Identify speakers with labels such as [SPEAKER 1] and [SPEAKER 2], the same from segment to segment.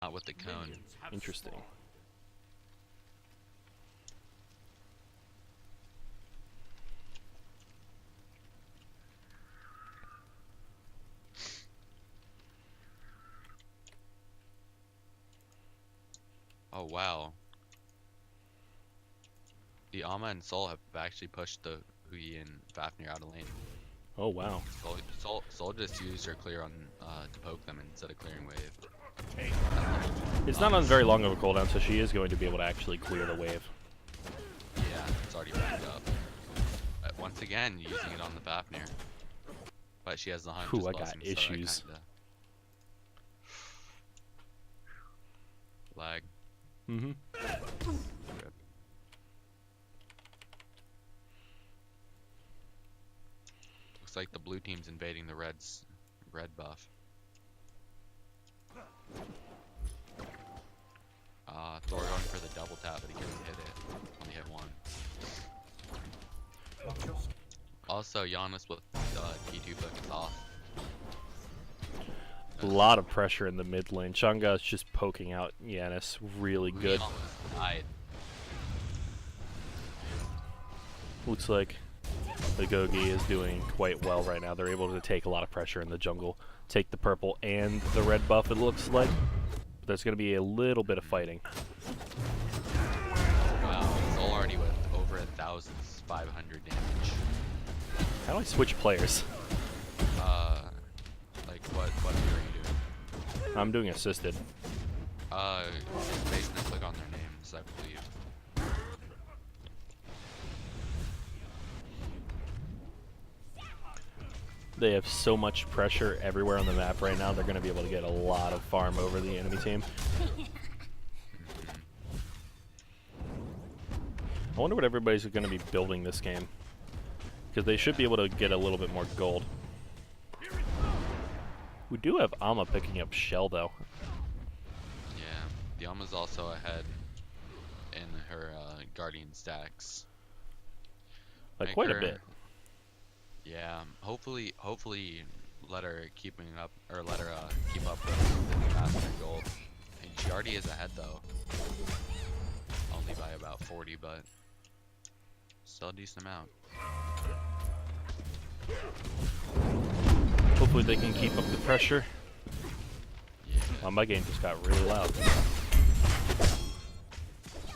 [SPEAKER 1] Not with the cone.
[SPEAKER 2] Interesting.
[SPEAKER 1] Oh wow. The Ama and Sol have actually pushed the Hui and Fafnir out of lane.
[SPEAKER 2] Oh wow.
[SPEAKER 1] Sol just used her clear on to poke them instead of clearing wave.
[SPEAKER 2] It's not on very long of a cooldown, so she is going to be able to actually clear the wave.
[SPEAKER 1] Yeah, it's already backed up. But once again, using it on the Fafnir. But she has the hunt.
[SPEAKER 2] Ooh, I got issues.
[SPEAKER 1] So lag.
[SPEAKER 2] Mm-hmm.
[SPEAKER 1] Rip. Looks like the blue team's invading the red's red buff. Thor going for the double tap, but he couldn't hit it. Only hit one. Also, Giannis with T2 focus off.
[SPEAKER 2] A lot of pressure in the mid lane. Chang'e is just poking out Giannis really good. Looks like Agoge is doing quite well right now. They're able to take a lot of pressure in the jungle, take the purple and the red buff, it looks like. But there's going to be a little bit of fighting.
[SPEAKER 1] Wow, Sol already with over 1,500 damage.
[SPEAKER 2] How do I switch players?
[SPEAKER 1] Like what are you doing?
[SPEAKER 2] I'm doing assisted.
[SPEAKER 1] Basically click on their names, I believe.
[SPEAKER 2] They have so much pressure everywhere on the map right now, they're going to be able to get a lot of farm over the enemy team. I wonder what everybody's going to be building this game. Because they should be able to get a little bit more gold. We do have Ama picking up Shell, though.
[SPEAKER 1] Yeah, the Ama's also ahead in her Guardian stacks.
[SPEAKER 2] Like, quite a bit.
[SPEAKER 1] Yeah, hopefully let her keep up with the faster gold. And she already is ahead though. Only by about 40, but still a decent amount.
[SPEAKER 2] Hopefully they can keep up the pressure.
[SPEAKER 1] Yeah.
[SPEAKER 2] Well, my game just got really loud.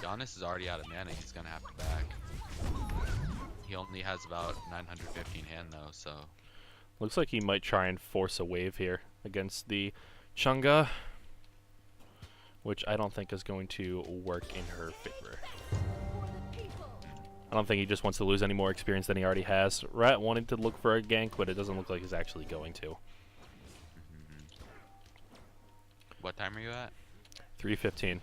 [SPEAKER 1] Giannis is already out of mana, he's gonna have to back. He only has about 915 hand though, so.
[SPEAKER 2] Looks like he might try and force a wave here against the Chang'e, which I don't think is going to work in her favor. I don't think he just wants to lose any more experience than he already has. Rat wanted to look for a gank, but it doesn't look like he's actually going to.
[SPEAKER 1] What time are you at?
[SPEAKER 2] 3:15.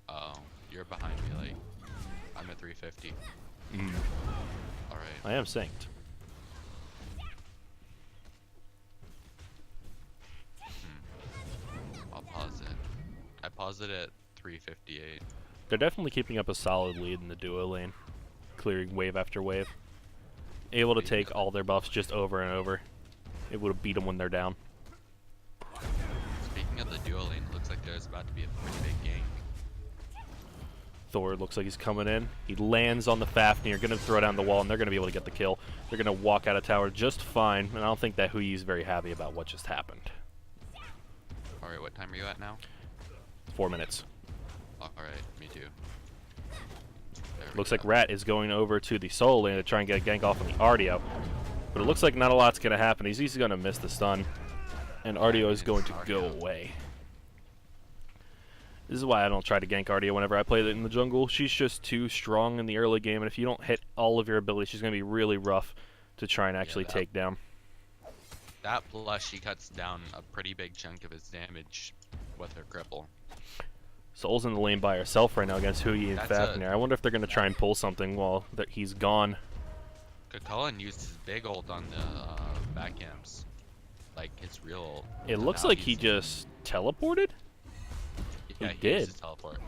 [SPEAKER 1] Oh, you're behind me, like, I'm at 350. Alright.
[SPEAKER 2] I am synced.
[SPEAKER 1] I'll pause it. I paused it at 358.
[SPEAKER 2] They're definitely keeping up a solid lead in the duo lane, clearing wave after wave. Able to take all their buffs just over and over. Able to beat them when they're down.
[SPEAKER 1] Speaking of the duo lane, looks like there's about to be a pretty big gank.
[SPEAKER 2] Thor looks like he's coming in. He lands on the Fafnir, going to throw down the wall, and they're going to be able to get the kill. They're going to walk out of tower just fine, and I don't think that Hui is very happy about what just happened.
[SPEAKER 1] Alright, what time are you at now?
[SPEAKER 2] 4 minutes.
[SPEAKER 1] Alright, me too.
[SPEAKER 2] Looks like Rat is going over to the Soul lane to try and get a gank off on the Artio. But it looks like not a lot's going to happen. He's easily going to miss the stun, and Artio is going to go away. This is why I don't try to gank Artio whenever I play in the jungle. She's just too strong in the early game, and if you don't hit all of your abilities, she's going to be really rough to try and actually take down.
[SPEAKER 1] That plus she cuts down a pretty big chunk of his damage with her cripple.
[SPEAKER 2] Soul's in the lane by herself right now against Hui and Fafnir. I wonder if they're going to try and pull something while he's gone.
[SPEAKER 1] Cullen used his big ult on the back camps. Like his real ult.
[SPEAKER 2] It looks like he just teleported?
[SPEAKER 1] Yeah, he used his teleport.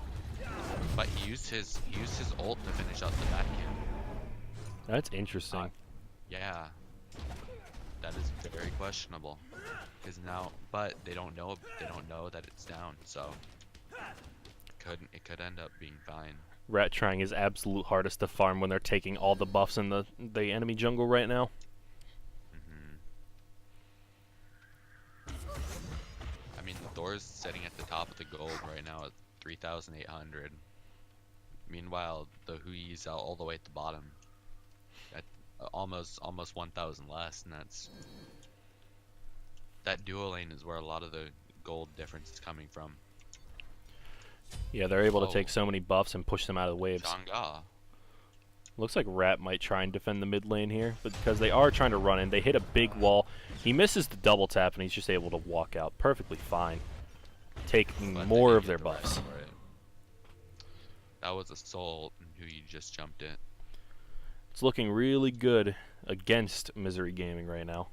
[SPEAKER 1] But he used his ult to finish out the back camp.
[SPEAKER 2] That's interesting.
[SPEAKER 1] Yeah. That is very questionable. Because now, but they don't know that it's down, so it could end up being fine.
[SPEAKER 2] Rat trying his absolute hardest to farm when they're taking all the buffs in the enemy jungle right now.
[SPEAKER 1] I mean, the Thor's sitting at the top of the gold right now at 3,800. Meanwhile, the Hui's out all the way at the bottom at almost 1,000 less, and that duo lane is where a lot of the gold difference is coming from.
[SPEAKER 2] Yeah, they're able to take so many buffs and push them out of the waves.
[SPEAKER 1] Chang'e.
[SPEAKER 2] Looks like Rat might try and defend the mid lane here, but because they are trying to run in, they hit a big wall. He misses the double tap, and he's just able to walk out perfectly fine, taking more of their buffs.
[SPEAKER 1] That was a soul who you just jumped it.
[SPEAKER 2] It's looking really good against Misery Gaming right now.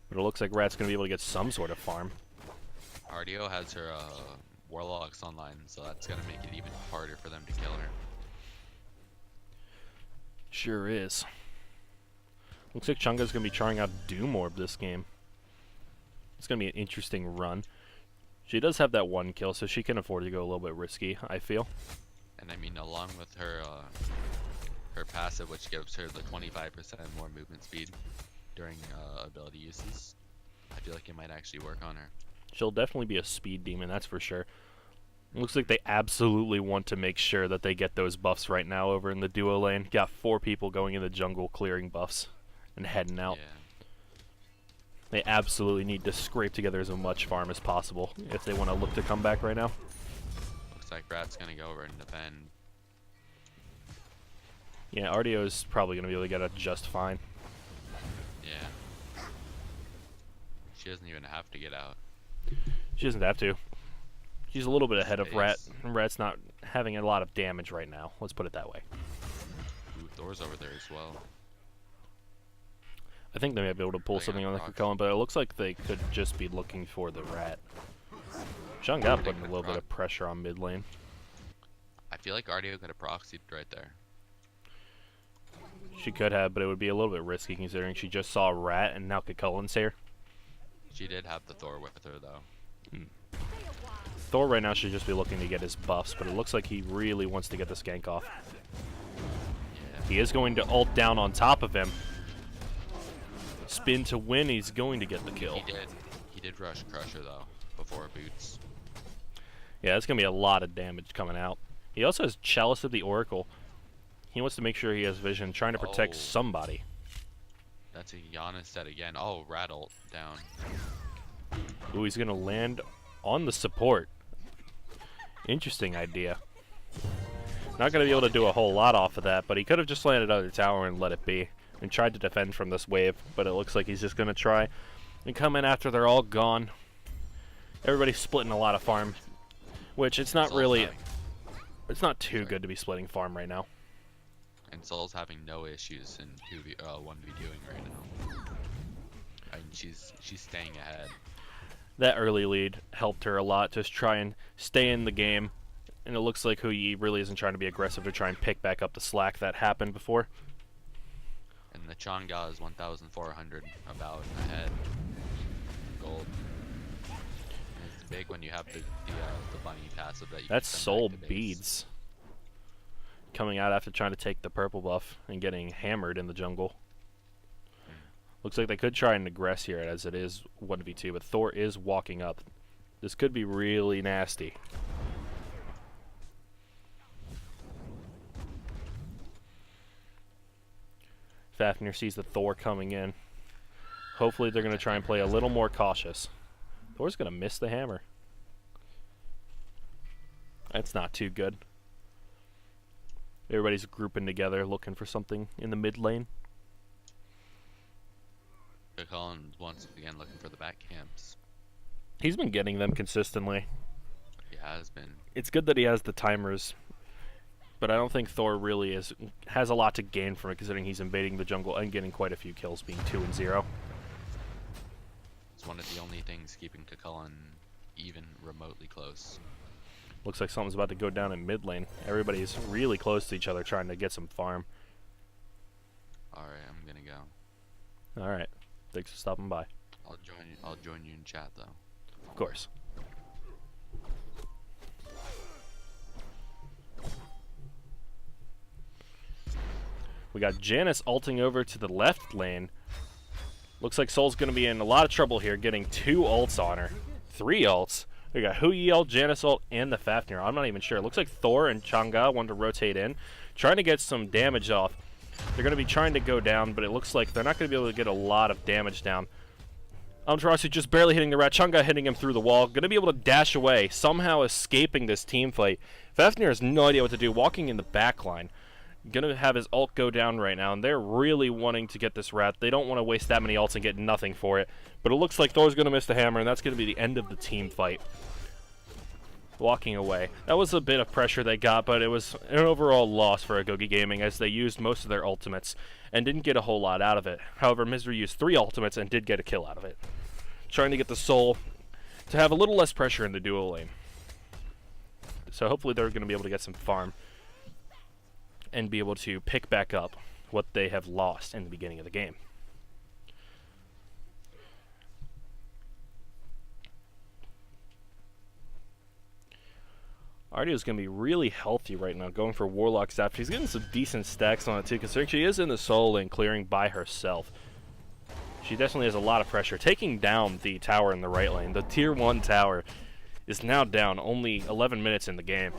[SPEAKER 2] But it looks like Rat's going to be able to get some sort of farm.
[SPEAKER 1] RDO has her Warlocks online, so that's going to make it even harder for them to kill her.
[SPEAKER 2] Sure is. Looks like Chang'e's going to be trying out Doom Orb this game. It's going to be an interesting run. She does have that one kill, so she can afford to go a little bit risky, I feel.
[SPEAKER 1] And I mean, along with her her passive, which gives her the 25% more movement speed during ability uses, I feel like it might actually work on her.
[SPEAKER 2] She'll definitely be a speed demon, that's for sure. It looks like they absolutely want to make sure that they get those buffs right now over in the duo lane. Got 4 people going in the jungle clearing buffs and heading out.
[SPEAKER 1] Yeah.
[SPEAKER 2] They absolutely need to scrape together as much farm as possible if they want to look to come back right now.
[SPEAKER 1] Looks like Rat's gonna go over and defend.
[SPEAKER 2] Yeah, RDO's probably gonna be able to get it just fine.
[SPEAKER 1] Yeah. She doesn't even have to get out.
[SPEAKER 2] She doesn't have to. She's a little bit ahead of Rat.
[SPEAKER 1] Space.
[SPEAKER 2] Rat's not having a lot of damage right now. Let's put it that way.
[SPEAKER 1] Ooh, Thor's over there as well.
[SPEAKER 2] I think they might be able to pull
[SPEAKER 1] Playing
[SPEAKER 2] something
[SPEAKER 1] on
[SPEAKER 2] on the
[SPEAKER 1] rocks.
[SPEAKER 2] Kukulkan, but it looks like they could just be looking for the Rat. Chang'e putting a little bit of pressure on mid lane.
[SPEAKER 1] I feel like RDO could have proxied right there.
[SPEAKER 2] She could have, but it would be a little bit risky considering she just saw a Rat and now Kukulkan's here.
[SPEAKER 1] She did have the Thor with her though.
[SPEAKER 2] Thor right now should just be looking to get his buffs, but it looks like he really wants to get the gank off.
[SPEAKER 1] Yeah.
[SPEAKER 2] He is going to ult down on top of him. Spin to win, he's going to get the kill.
[SPEAKER 1] He did rush Crusher though before boots.
[SPEAKER 2] Yeah, it's going to be a lot of damage coming out. He also has Chalice of the Oracle. He wants to make sure he has vision, trying to protect somebody.
[SPEAKER 1] That's a Giannis set again. Oh, Rat ult down.
[SPEAKER 2] Ooh, he's going to land on the support. Interesting idea. Not going to be able to do a whole lot off of that, but he could have just landed on the tower and let it be. And tried to defend from this wave, but it looks like he's just going to try and come in after they're all gone. Everybody's splitting a lot of farm, which it's not really... It's not too good to be splitting farm right now.
[SPEAKER 1] And Soul's having no issues in 1v2ing right now. I mean, she's staying ahead.
[SPEAKER 2] That early lead helped her a lot, just try and stay in the game. And it looks like Hui really isn't trying to be aggressive to try and pick back up the slack that happened before.
[SPEAKER 1] And the Chang'e is 1,400 about ahead. Gold. And it's big when you have the bunny passive that you
[SPEAKER 2] That's
[SPEAKER 1] can send
[SPEAKER 2] soul
[SPEAKER 1] back to base.
[SPEAKER 2] beads. Coming out after trying to take the purple buff and getting hammered in the jungle. Looks like they could try and aggress here as it is 1v2, but Thor is walking up. This could be really nasty. Fafnir sees the Thor coming in. Hopefully they're going to try and play a little more cautious. Thor's going to miss the hammer. That's not too good. Everybody's grouping together, looking for something in the mid lane.
[SPEAKER 1] Kukulkan once again looking for the back camps.
[SPEAKER 2] He's been getting them consistently.
[SPEAKER 1] He has been.
[SPEAKER 2] It's good that he has the timers, but I don't think Thor really has a lot to gain from it, considering he's invading the jungle and getting quite a few kills, being 2 and 0.
[SPEAKER 1] It's one of the only things keeping Kukulkan even remotely close.
[SPEAKER 2] Looks like something's about to go down in mid lane. Everybody's really close to each other trying to get some farm.
[SPEAKER 1] Alright, I'm gonna go.
[SPEAKER 2] Alright. Thanks for stopping by.
[SPEAKER 1] I'll join you in chat though.
[SPEAKER 2] Of course. We got Janice ulting over to the left lane. Looks like Soul's going to be in a lot of trouble here, getting 2 ults on her. 3 ults. We got Hui ult, Janice ult, and the Fafnir. I'm not even sure. It looks like Thor and Chang'e want to rotate in, trying to get some damage off. They're going to be trying to go down, but it looks like they're not going to be able to get a lot of damage down. Amaterasu just barely hitting the rat. Chang'e hitting him through the wall. Going to be able to dash away, somehow escaping this team fight. Fafnir has no idea what to do, walking in the back line. Gonna have his ult go down right now, and they're really wanting to get this rat. They don't want to waste that many ults and get nothing for it. But it looks like Thor's gonna miss the hammer, and that's gonna be the end of the team fight. Walking away. That was a bit of pressure they got, but it was an overall loss for Agoge Gaming as they used most of their ultimates and didn't get a whole lot out of it. However, Misery used 3 ultimates and did get a kill out of it. Trying to get the Soul to have a little less pressure in the duo lane. So hopefully they're gonna be able to get some farm and be able to pick back up what they have lost in the beginning of the game. Ardio's going to be really healthy right now, going for Warlock's after. He's getting some decent stacks on it too, considering she is in the solo lane clearing by herself. She definitely has a lot of pressure, taking down the tower in the right lane. The tier 1 tower is now down, only 11 minutes in the game.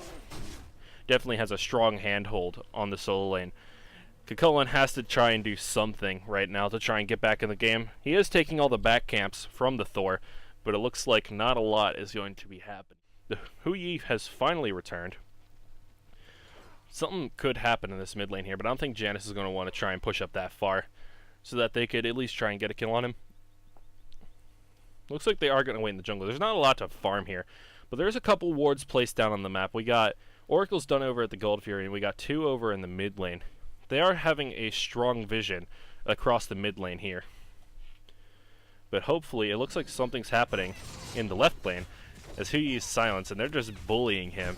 [SPEAKER 2] Definitely has a strong handhold on the solo lane. Kukulkan has to try and do something right now to try and get back in the game. He is taking all the back camps from the Thor, but it looks like not a lot is going to be happening. The Hui has finally returned. Something could happen in this mid lane here, but I don't think Janice is going to want to try and push up that far so that they could at least try and get a kill on him. Looks like they are going to wait in the jungle. There's not a lot to farm here, but there's a couple wards placed down on the map. We got Oracle's done over at the Gold Fury, and we got 2 over in the mid lane. They are having a strong vision across the mid lane here. But hopefully, it looks like something's happening in the left lane as Hui is silenced, and they're just bullying him.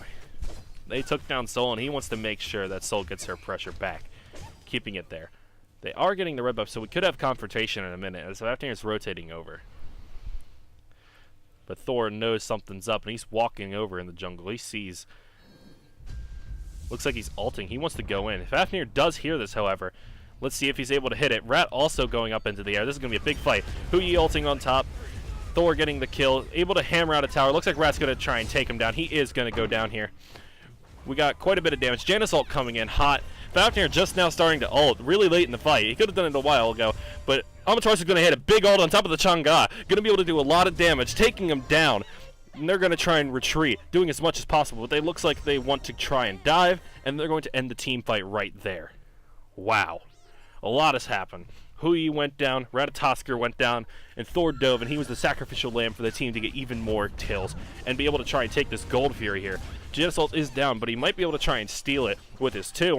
[SPEAKER 2] They took down Soul, and he wants to make sure that Soul gets her pressure back, keeping it there. They are getting the red buff, so we could have confrontation in a minute, as Fafnir is rotating over. But Thor knows something's up, and he's walking over in the jungle. He sees... Looks like he's ulting. He wants to go in. Fafnir does hear this, however. Let's see if he's able to hit it. Rat also going up into the air. This is going to be a big fight. Hui ulting on top. Thor getting the kill. Able to hammer out a tower. Looks like Rat's going to try and take him down. He is going to go down here. We got quite a bit of damage. Janice ult coming in hot. Fafnir just now starting to ult. Really late in the fight. He could have done it a while ago. But Amaterasu is going to hit a big ult on top of the Chang'e. Going to be able to do a lot of damage. Taking him down. And they're going to try and retreat, doing as much as possible, but they looks like they want to try and dive, and they're going to end the team fight right there. Wow. A lot has happened. Hui went down, Ratatoskr went down, and Thor dove, and he was the sacrificial lamb for the team to get even more kills and be able to try and take this Gold Fury here. Janice ult is down, but he might be able to try and steal it with his 2.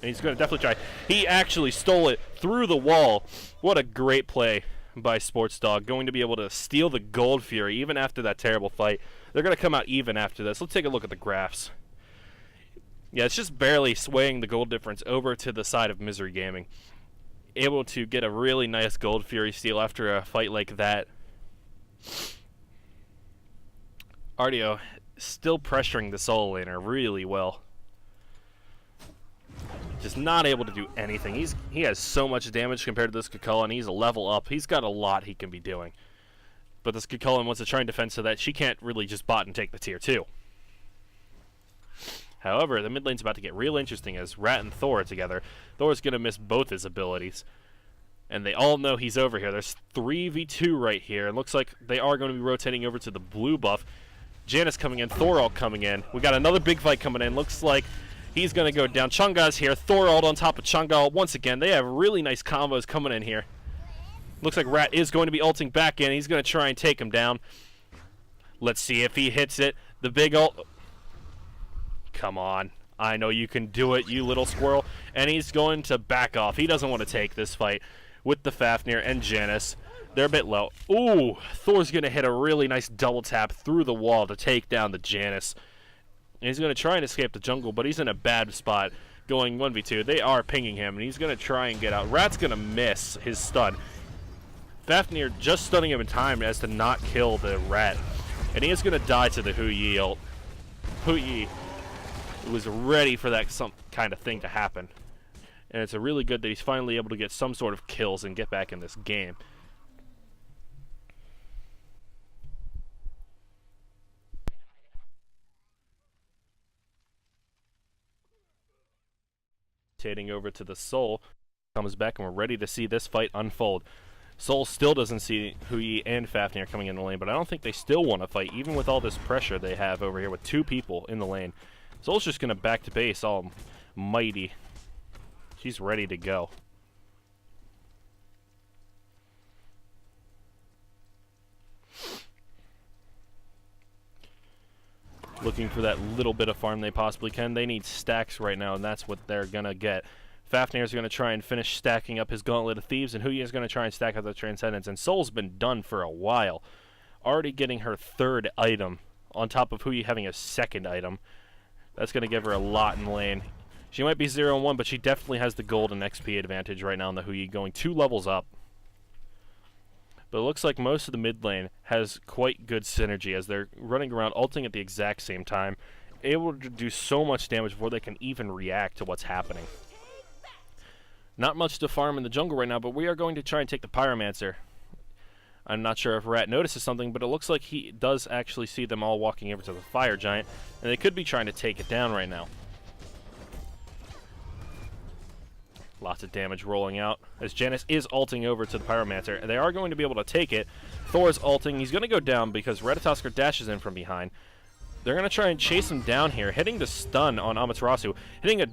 [SPEAKER 2] And he's going to definitely try. He actually stole it through the wall. What a great play by Sports Dog, going to be able to steal the Gold Fury even after that terrible fight. They're going to come out even after this. Let's take a look at the graphs. Yeah, it's just barely swaying the gold difference over to the side of Misery Gaming. Able to get a really nice Gold Fury steal after a fight like that. Ardio still pressuring the solo laner really well. Just not able to do anything. He has so much damage compared to this Kukulkan, and he's a level up. He's got a lot he can be doing. But this Kukulkan wants to try and defend so that she can't really just bot and take the tier 2. However, the mid lane's about to get real interesting as Rat and Thor are together. Thor's going to miss both his abilities. And they all know he's over here. There's 3v2 right here. It looks like they are going to be rotating over to the blue buff. Janice coming in, Thor all coming in. We got another big fight coming in. Looks like he's going to go down. Chang'e's here. Thor ult on top of Chang'e once again. They have really nice combos coming in here. Looks like Rat is going to be ulting back in. He's going to try and take him down. Let's see if he hits it. The big ult. Come on. I know you can do it, you little squirrel. And he's going to back off. He doesn't want to take this fight with the Fafnir and Janice. They're a bit low. Ooh, Thor's going to hit a really nice double tap through the wall to take down the Janice. And he's going to try and escape the jungle, but he's in a bad spot going 1v2. They are pinging him, and he's going to try and get out. Rat's going to miss his stun. Fafnir just stunning him in time as to not kill the rat. And he is going to die to the Hu Yi ult. Hu Yi was ready for that some kind of thing to happen. And it's really good that he's finally able to get some sort of kills and get back in this game. Rotating over to the Soul, comes back, and we're ready to see this fight unfold. Soul still doesn't see Hu Yi and Fafnir coming in the lane, but I don't think they still want to fight, even with all this pressure they have over here with 2 people in the lane. Soul's just going to back to base all mighty. She's ready to go. Looking for that little bit of farm they possibly can. They need stacks right now, and that's what they're going to get. Fafnir's going to try and finish stacking up his Gauntlet of Thieves, and Hu Yi is going to try and stack up the Transcendence. And Soul's been done for a while. Already getting her 3rd item, on top of Hu Yi having a 2nd item. That's going to give her a lot in lane. She might be 0-1, but she definitely has the gold and XP advantage right now in the Hu Yi, going 2 levels up. But it looks like most of the mid lane has quite good synergy as they're running around ulting at the exact same time, able to do so much damage before they can even react to what's happening. Not much to farm in the jungle right now, but we are going to try and take the Pyromancer. I'm not sure if Rat notices something, but it looks like he does actually see them all walking over to the Fire Giant, and they could be trying to take it down right now. Lots of damage rolling out as Janice is ulting over to the Pyromancer. They are going to be able to take it. Thor's ulting. He's going to go down because Ratatoskr dashes in from behind. They're going to try and chase him down here, hitting the stun on Amaterasu, hitting a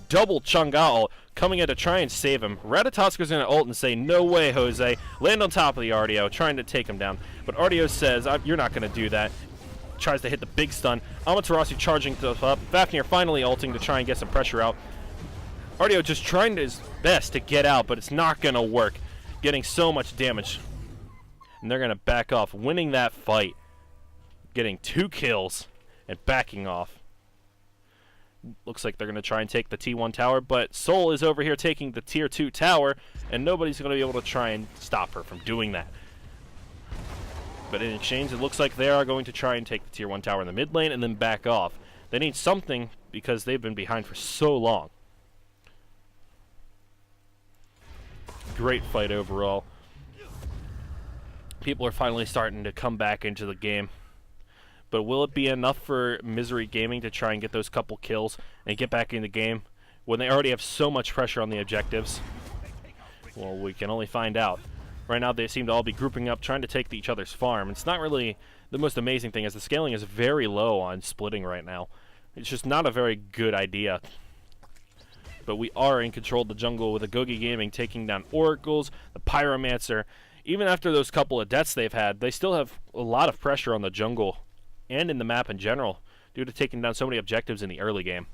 [SPEAKER 2] double Chang'e ult, coming in to try and save him. Ratatoskr's going to ult and say, no way, Jose. Land on top of the RDO, trying to take him down. But RDO says, you're not going to do that. Tries to hit the big stun. Amaterasu charging up. Fafnir finally ulting to try and get some pressure out. RDO just trying his best to get out, but it's not going to work. Getting so much damage. And they're going to back off, winning that fight. Getting 2 kills and backing off. Looks like they're going to try and take the T1 tower, but Soul is over here taking the Tier 2 tower, and nobody's going to be able to try and stop her from doing that. But in exchange, it looks like they are going to try and take the Tier 1 tower in the mid lane and then back off. They need something because they've been behind for so long. Great fight overall. People are finally starting to come back into the game. But will it be enough for Misery Gaming to try and get those couple kills and get back in the game when they already have so much pressure on the objectives? Well, we can only find out. Right now they seem to all be grouping up, trying to take each other's farm. It's not really the most amazing thing, as the scaling is very low on splitting right now. It's just not a very good idea. But we are in control of the jungle with Agoge Gaming taking down Oracles, the Pyromancer. Even after those couple of deaths they've had, they still have a lot of pressure on the jungle and in the map in general due to taking down so many objectives in the early game.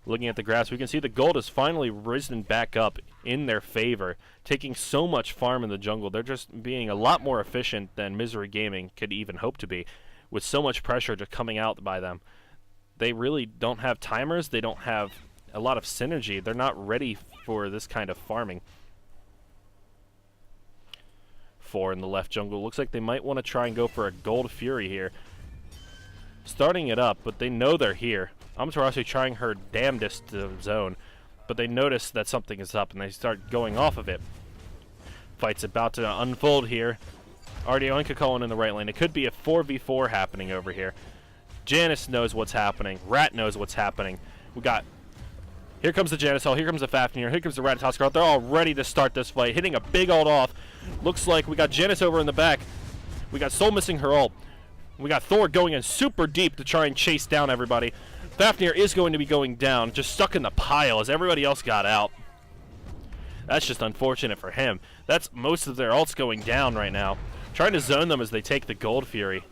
[SPEAKER 2] Looking at the graphs, we can see the gold has finally risen back up in their favor, taking so much farm in the jungle. They're just being a lot more efficient than Misery Gaming could even hope to be, with so much pressure just coming out by them. They really don't have timers. They don't have a lot of synergy. They're not ready for this kind of farming. 4 in the left jungle. Looks like they might want to try and go for a Gold Fury here. Starting it up, but they know they're here. Amaterasu trying her damnedest to zone, but they notice that something is up and they start going off of it. Fight's about to unfold here. RDO and Kakoan in the right lane. It could be a 4v4 happening over here. Janice knows what's happening. Rat knows what's happening. We got... Here comes the Janice ult. Here comes the Fafnir. Here comes the Ratatoskr ult. They're all ready to start this fight. Hitting a big ult off. Looks like we got Janice over in the back. We got Soul missing her ult. We got Thor going in super deep to try and chase down everybody. Fafnir is going to be going down, just stuck in the pile as everybody else got out. That's just unfortunate for him. That's most of their ults going down right now. Trying to zone them as they take the Gold Fury.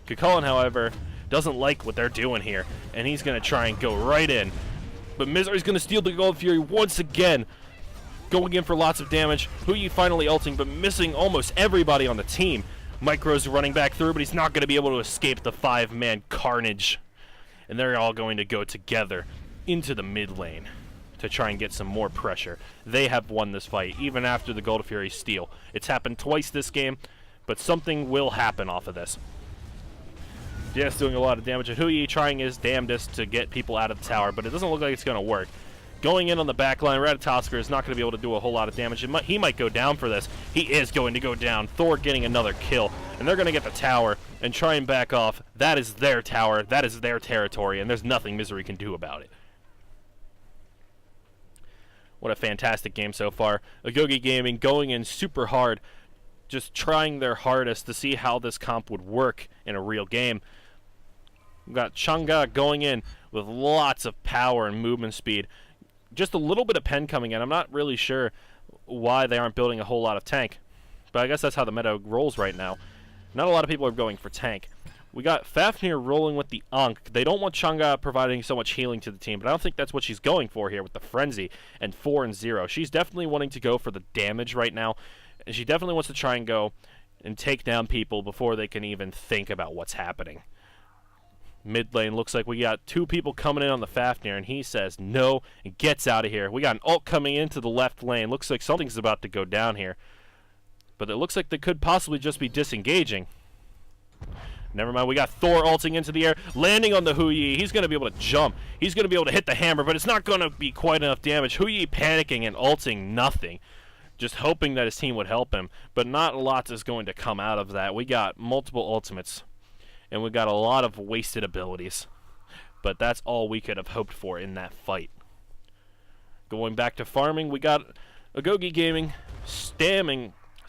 [SPEAKER 2] Kakoan, however, doesn't like what they're doing here, and he's going to try and go right in. But Misery's going to steal the Gold Fury once again, going in for lots of damage. Hu Yi finally ulting, but missing almost everybody on the team. Micro's running back through, but he's not going to be able to escape the 5-man carnage. And they're all going to go together into the mid lane. to try and get some more pressure. They have won this fight, even after the Gold Fury steal. It's happened twice this game, but something will happen off of this. Janus doing a lot of damage, and Huyi trying his damnedest to get people out of the tower, but it doesn't look like it's going to work. Going in on the back line, Ratatoskr is not going to be able to do a whole lot of damage. He might go down for this. He is going to go down. Thor getting another kill, and they're going to get the tower and try and back off. That is their tower. That is their territory, and there's nothing Misery can do about it. What a fantastic game so far. Agoge Gaming going in super hard, just trying their hardest to see how this comp would work in a real game. We've got Chang'e going in with lots of power and movement speed. Just a little bit of pen coming in. I'm not really sure why they aren't building a whole lot of tank, but I guess that's how the meta rolls right now. Not a lot of people are going for tank. We got Fafnir rolling with the Ankh. They don't want Chang'e providing so much healing to the team, but I don't think that's what she's going for here with the Frenzy and 4 and 0. She's definitely wanting to go for the damage right now, and she definitely wants to try and go and take down people before they can even think about what's happening. Mid lane looks like we got 2 people coming in on the Fafnir, and he says no and gets out of here. We got an ult coming into the left lane. Looks like something's about to go down here, but it looks like they could possibly just be disengaging. Never mind, we got Thor ulting into the air, landing on the Huyi. He's going to be able to jump. He's going to be able to hit the hammer, but it's not going to be quite enough damage. Huyi panicking and ulting nothing, just hoping that his team would help him, but not a lot is going to come out of that. We got multiple ultimates, and we got a lot of wasted abilities, but that's all we could have hoped for in that fight. Going back to farming, we got Agoge Gaming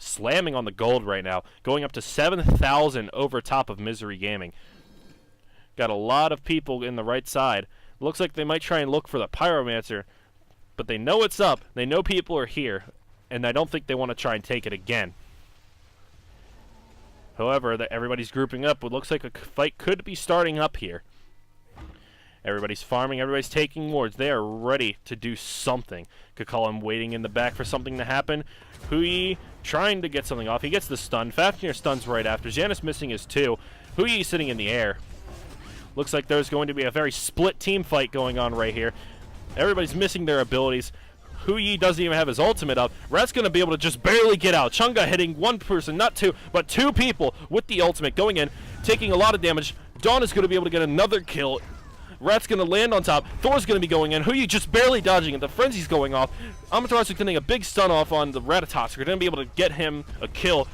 [SPEAKER 2] slamming on the gold right now, going up to 7,000 over top of Misery Gaming. Got a lot of people in the right side. Looks like they might try and look for the Pyromancer, but they know it's up. They know people are here, and I don't think they want to try and take it again. However, everybody's grouping up. It looks like a fight could be starting up here. Everybody's farming. Everybody's taking wards. They are ready to do something. Could call him waiting in the back for something to happen. Huyi trying to get something off. He gets the stun. Fafnir stuns right after. Janus missing his 2. Huyi sitting in the air. Looks like there's going to be a very split team fight going on right here. Everybody's missing their abilities. Huyi doesn't even have his ultimate up. Rat's going to be able to just barely get out. Chang'e hitting 1 person, not 2, but 2 people with the ultimate going in, taking a lot of damage. Dawn is going to be able to get another kill. Rat's going to land on top. Thor's going to be going in. Huyi just barely dodging it. The Frenzy's going off. Amaterasu getting a big stun off on the Ratatoskr. They're going to be able to get him a kill.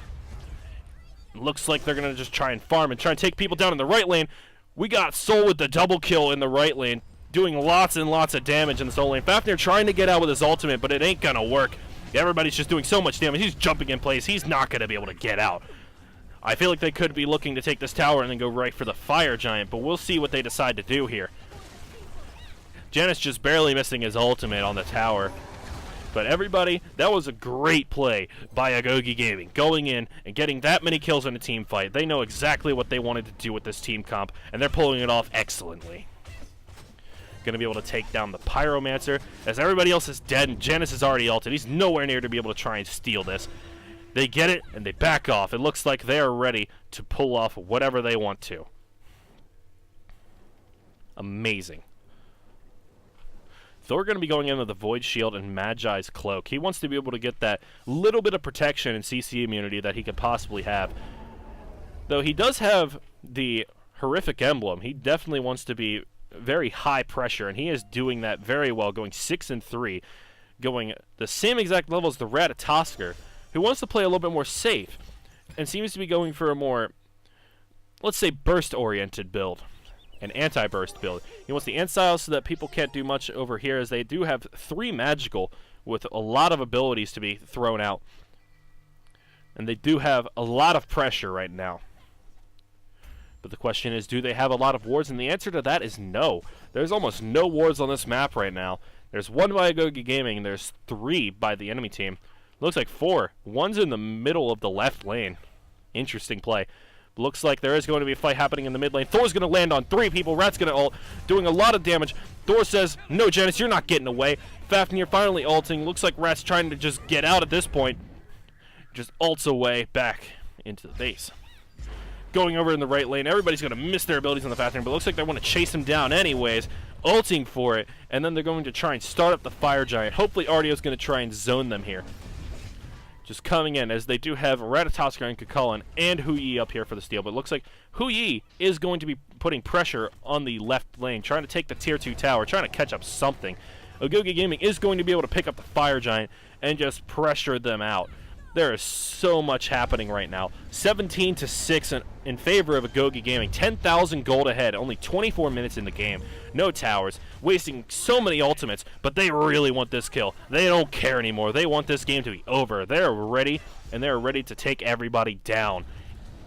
[SPEAKER 2] Looks like they're going to just try and farm and try and take people down in the right lane. We got Soul with the double kill in the right lane, doing lots and lots of damage in the Soul lane. Fafnir trying to get out with his ultimate, but it ain't going to work. Everybody's just doing so much damage. He's jumping in place. He's not going to be able to get out. I feel like they could be looking to take this tower and then go right for the Fire Giant, but we'll see what they decide to do here. Janus just barely missing his ultimate on the tower. But everybody, that was a great play by Agoge Gaming, going in and getting that many kills in a team fight. They know exactly what they wanted to do with this team comp, and they're pulling it off excellently. Going to be able to take down the Pyromancer, as everybody else is dead, and Janus is already ulted. He's nowhere near to be able to try and steal this. They get it, and they back off. It looks like they are ready to pull off whatever they want to. Amazing. Thor going to be going in with the Void Shield and Magi's Cloak. He wants to be able to get that little bit of protection and CC immunity that he could possibly have. Though he does have the Horrific Emblem, he definitely wants to be very high pressure, and he is doing that very well, going 6 and 3, going the same exact level as the Ratatoskr, who wants to play a little bit more safe, and seems to be going for a more, let's say, burst-oriented build. An anti-burst build. He wants the Ancile so that people can't do much over here, as they do have 3 magical with a lot of abilities to be thrown out. And they do have a lot of pressure right now. But the question is, do they have a lot of wards? And the answer to that is no. There's almost no wards on this map right now. There's 1 by Agoge Gaming, and there's 3 by the enemy team. Looks like 4. 1's in the middle of the left lane. Interesting play. Looks like there is going to be a fight happening in the mid lane. Thor's going to land on 3 people. Rat's going to ult, doing a lot of damage. Thor says, no, Janus, you're not getting away. Fafnir finally ulting. Looks like Rat's trying to just get out at this point. Just ults away back into the base. going over in the right lane. Everybody's going to miss their abilities on the fast lane, but it looks like they want to chase him down anyways, ulting for it, and then they're going to try and start up the Fire Giant. Hopefully Ardio's going to try and zone them here. Just coming in, as they do have Ratatoskr and Kukulkan and Hu Yi up here for the steal, but it looks like Hu Yi is going to be putting pressure on the left lane, trying to take the tier 2 tower, trying to catch up something. Agoge Gaming is going to be able to pick up the Fire Giant and just pressure them out. There is so much happening right now. 17-6 in favor of Agoge Gaming. 10,000 gold ahead. Only 24 minutes in the game. No towers. Wasting so many ultimates. But they really want this kill. They don't care anymore. They want this game to be over. They're ready, and they're ready to take everybody down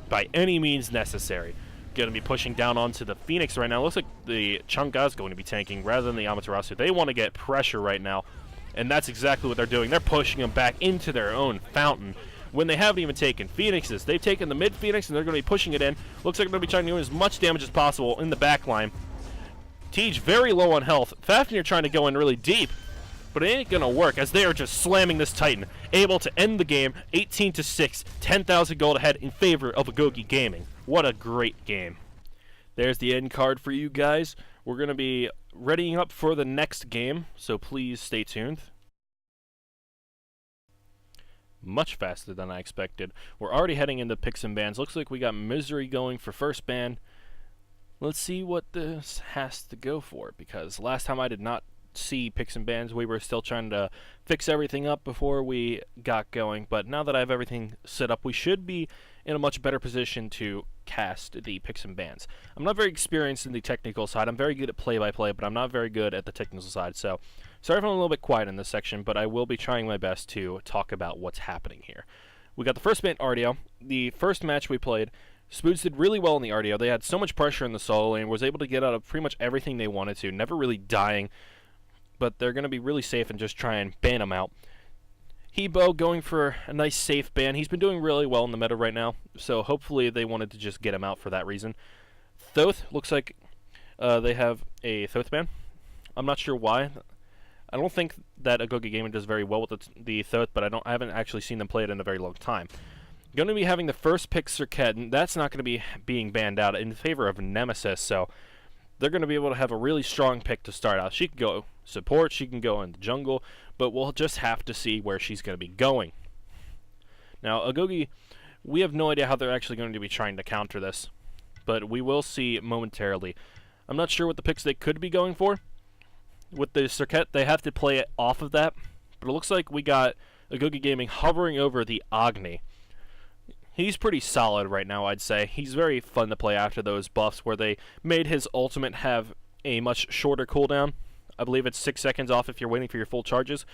[SPEAKER 2] by any means necessary. Going to be pushing down onto the Phoenix right now. Looks like the Chang'e is going to be tanking rather than the Amaterasu. They want to get pressure right now. And that's exactly what they're doing. They're pushing them back into their own fountain when they haven't even taken Phoenixes. They've taken the mid Phoenix, and they're going to be pushing it in. Looks like they're going to be trying to do as much damage as possible in the back line. Tej very low on health. Fafnir trying to go in really deep, but it ain't going to work as they are just slamming this Titan. Able to end the game 18-6, 10,000 gold ahead in favor of Agoge Gaming. What a great game. There's the end card for you guys. We're going to be readying up for the next game, so please stay tuned. Much faster than I expected. We're already heading into picks and bans. Looks like we got Misery going for first ban. Let's see what this has to go for, because last time I did not see picks and bans. We were still trying to fix everything up before we got going, but now that I have everything set up, we should be in a much better position to cast the picks and bans. I'm not very experienced in the technical side. I'm very good at play-by-play, but I'm not very good at the technical side, so sorry if I'm a little bit quiet in this section, but I will be trying my best to talk about what's happening here. We got the first ban Ardio. The first match we played, Spoods did really well in the Ardio. They had so much pressure in the solo lane, was able to get out of pretty much everything they wanted to, never really dying, but they're going to be really safe and just try and ban them out. Hebo going for a nice safe ban. He's been doing really well in the meta right now, so hopefully they wanted to just get him out for that reason. Thoth, looks like they have a Thoth ban. I'm not sure why. I don't think that Agoge Gaming does very well with the Thoth, but I haven't actually seen them play it in a very long time. Going to be having the first pick Serket, and that's not going to be being banned out in favor of Nemesis, so they're going to be able to have a really strong pick to start out. She can go support, she can go in the jungle, but we'll just have to see where she's going to be going. Now, Agoge, we have no idea how they're actually going to be trying to counter this, but we will see momentarily. I'm not sure what the picks they could be going for. With the Serket, they have to play it off of that, but it looks like we got Agoge Gaming hovering over the Agni. He's pretty solid right now, I'd say. He's very fun to play after those buffs where they made his ultimate have a much shorter cooldown. I believe it's 6 seconds off if you're waiting for your full charges.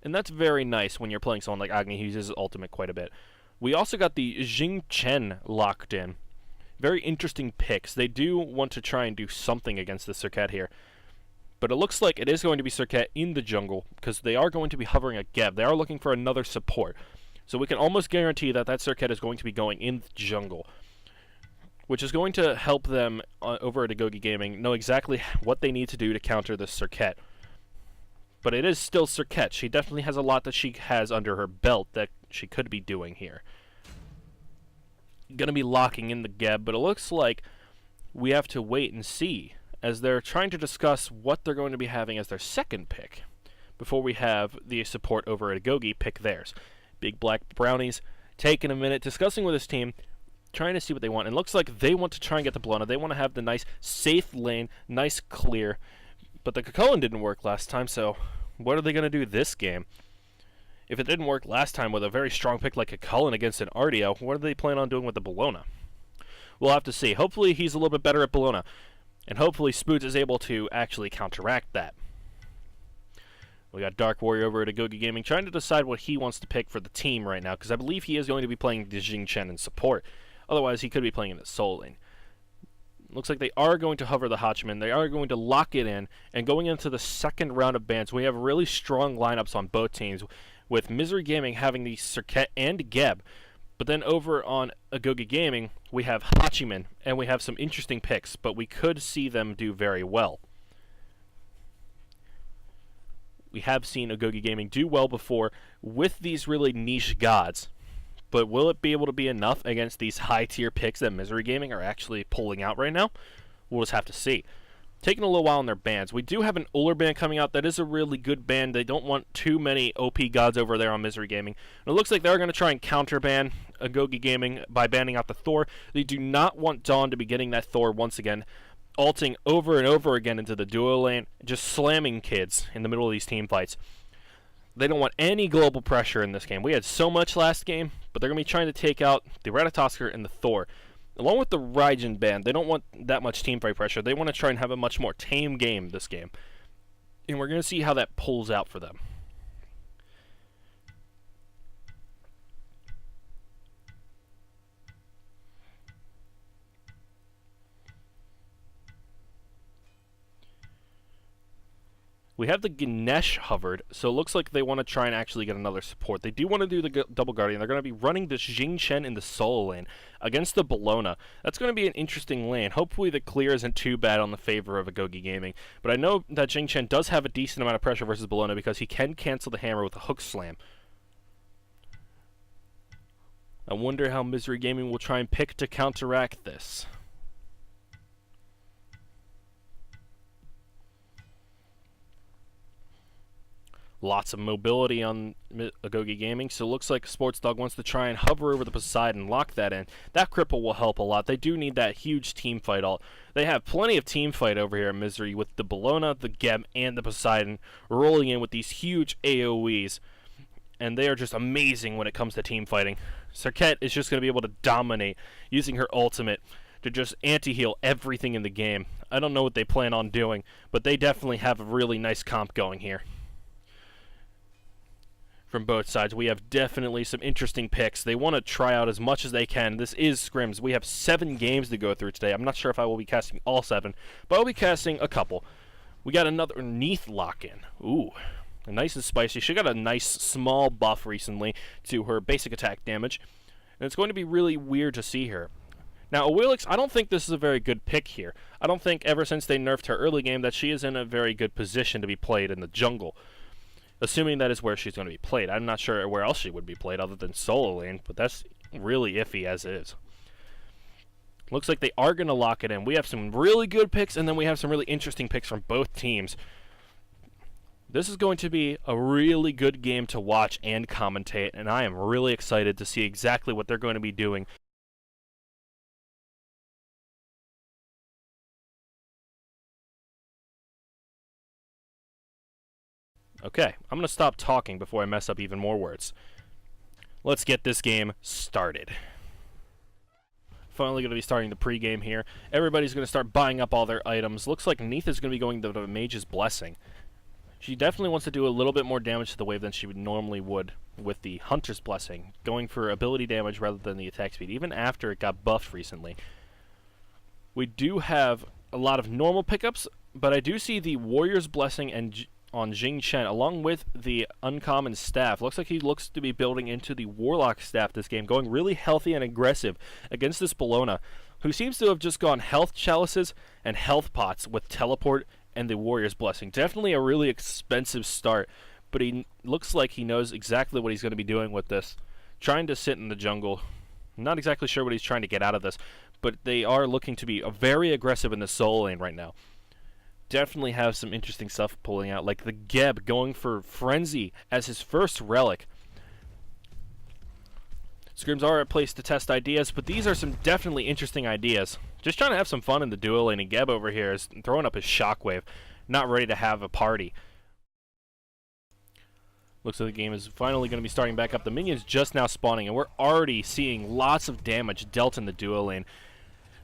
[SPEAKER 2] And that's very nice when you're playing someone like Agni who uses his ultimate quite a bit. We also got the Jing Chen locked in. Very interesting picks. They do want to try and do something against the Serket here. But it looks like it is going to be Serket in the jungle because they are going to be hovering a Geb. They are looking for another support. So we can almost guarantee that that Serket is going to be going in the jungle, which is going to help them over at Agoge Gaming know exactly what they need to do to counter this Serket. But it is still Serket. She definitely has a lot that she has under her belt that she could be doing here. Going to be locking in the Geb, but it looks like we have to wait and see as they're trying to discuss what they're going to be having as their second pick before we have the support over at Agoge pick theirs. Big Black Brownies taking a minute, discussing with his team, trying to see what they want. And it looks like they want to try and get the Bellona. They want to have the nice, safe lane, nice clear. But the Kukulkan didn't work last time, so what are they going to do this game? If it didn't work last time with a very strong pick like Kukulkan against an Ardio, what do they plan on doing with the Bellona? We'll have to see. Hopefully he's a little bit better at Bellona. And hopefully Spoods is able to actually counteract that. We got Dark Warrior over at Agoge Gaming trying to decide what he wants to pick for the team right now, because I believe he is going to be playing the Jing Chen in support. Otherwise, he could be playing in the solo lane. Looks like they are going to hover the Hachiman. They are going to lock it in, and going into the second round of bans, we have really strong lineups on both teams, with Misery Gaming having the Serket and Geb. But then over on Agoge Gaming, we have Hachiman, and we have some interesting picks, but we could see them do very well. We have seen Agoge Gaming do well before with these really niche gods, but will it be able to be enough against these high-tier picks that Misery Gaming are actually pulling out right now? We'll just have to see. Taking a little while on their bans. We do have an Uller ban coming out. That is a really good ban. They don't want too many OP gods over there on Misery Gaming. And it looks like they're going to try and counter-ban Agoge Gaming by banning out the Thor. They do not want Dawn to be getting that Thor once again, ulting over and over again into the duo lane, just slamming kids in the middle of these team fights. They don't want any global pressure in this game. We had so much last game, but they're going to be trying to take out the Ratatoskr and the Thor. Along with the Raijin ban, they don't want that much team fight pressure. They want to try and have a much more tame game this game. And we're going to see how that pulls out for them. We have the Ganesh hovered, so it looks like they want to try and actually get another support. They do want to do the double guardian. They're going to be running the Jing Chen in the solo lane against the Bellona. That's going to be an interesting lane. Hopefully the clear isn't too bad on the favor of Agoge Gaming. But I know that Jing Chen does have a decent amount of pressure versus Bellona because he can cancel the hammer with a hook slam. I wonder how Misery Gaming will try and pick to counteract this. Lots of mobility on Agoge Gaming, so it looks like Sports Dog wants to try and hover over the Poseidon, lock that in. That cripple will help a lot. They do need that huge team fight ult. They have plenty of team fight over here at Misery with the Bellona, the Geb, and the Poseidon rolling in with these huge AoEs. And they are just amazing when it comes to team fighting. Serket is just going to be able to dominate using her ultimate to just anti-heal everything in the game. I don't know what they plan on doing, but they definitely have a really nice comp going here. From both sides, we have definitely some interesting picks. They want to try out as much as they can. This is scrims. We have 7 games to go through today. I'm not sure if I will be casting all 7, but I'll be casting a couple. We got another Neath lock-in. Ooh, nice and spicy. She got a nice small buff recently to her basic attack damage, and it's going to be really weird to see her. Now, Awilix, I don't think this is a very good pick here. I don't think ever since they nerfed her early game that she is in a very good position to be played in the jungle. Assuming that is where she's going to be played. I'm not sure where else she would be played other than solo lane, but that's really iffy as is. Looks like they are going to lock it in. We have some really good picks, and then we have some really interesting picks from both teams. This is going to be a really good game to watch and commentate, and I am really excited to see exactly what they're going to be doing. Okay, I'm going to stop talking before I mess up even more words. Let's get this game started. Finally going to be starting the pregame here. Everybody's going to start buying up all their items. Looks like Neath is going to be going to the Mage's Blessing. She definitely wants to do a little bit more damage to the wave than she normally would with the Hunter's Blessing, going for ability damage rather than the attack speed, even after it got buffed recently. We do have a lot of normal pickups, but I do see the Warrior's Blessing and on Jing Chen, along with the uncommon staff. Looks like he looks to be building into the Warlock staff this game, going really healthy and aggressive against this Bellona, who seems to have just gone health chalices and health pots with teleport and the Warrior's Blessing. Definitely a really expensive start, but he looks like he knows exactly what he's going to be doing with this. Trying to sit in the jungle. Not exactly sure what he's trying to get out of this, but they are looking to be very aggressive in the solo lane right now. Definitely have some interesting stuff pulling out, like the Geb going for Frenzy as his first relic. Scrims are a place to test ideas, but these are some definitely interesting ideas. Just trying to have some fun in the duo lane, and Geb over here is throwing up his shockwave, not ready to have a party. Looks like the game is finally going to be starting back up. The minions just now spawning, and we're already seeing lots of damage dealt in the duo lane.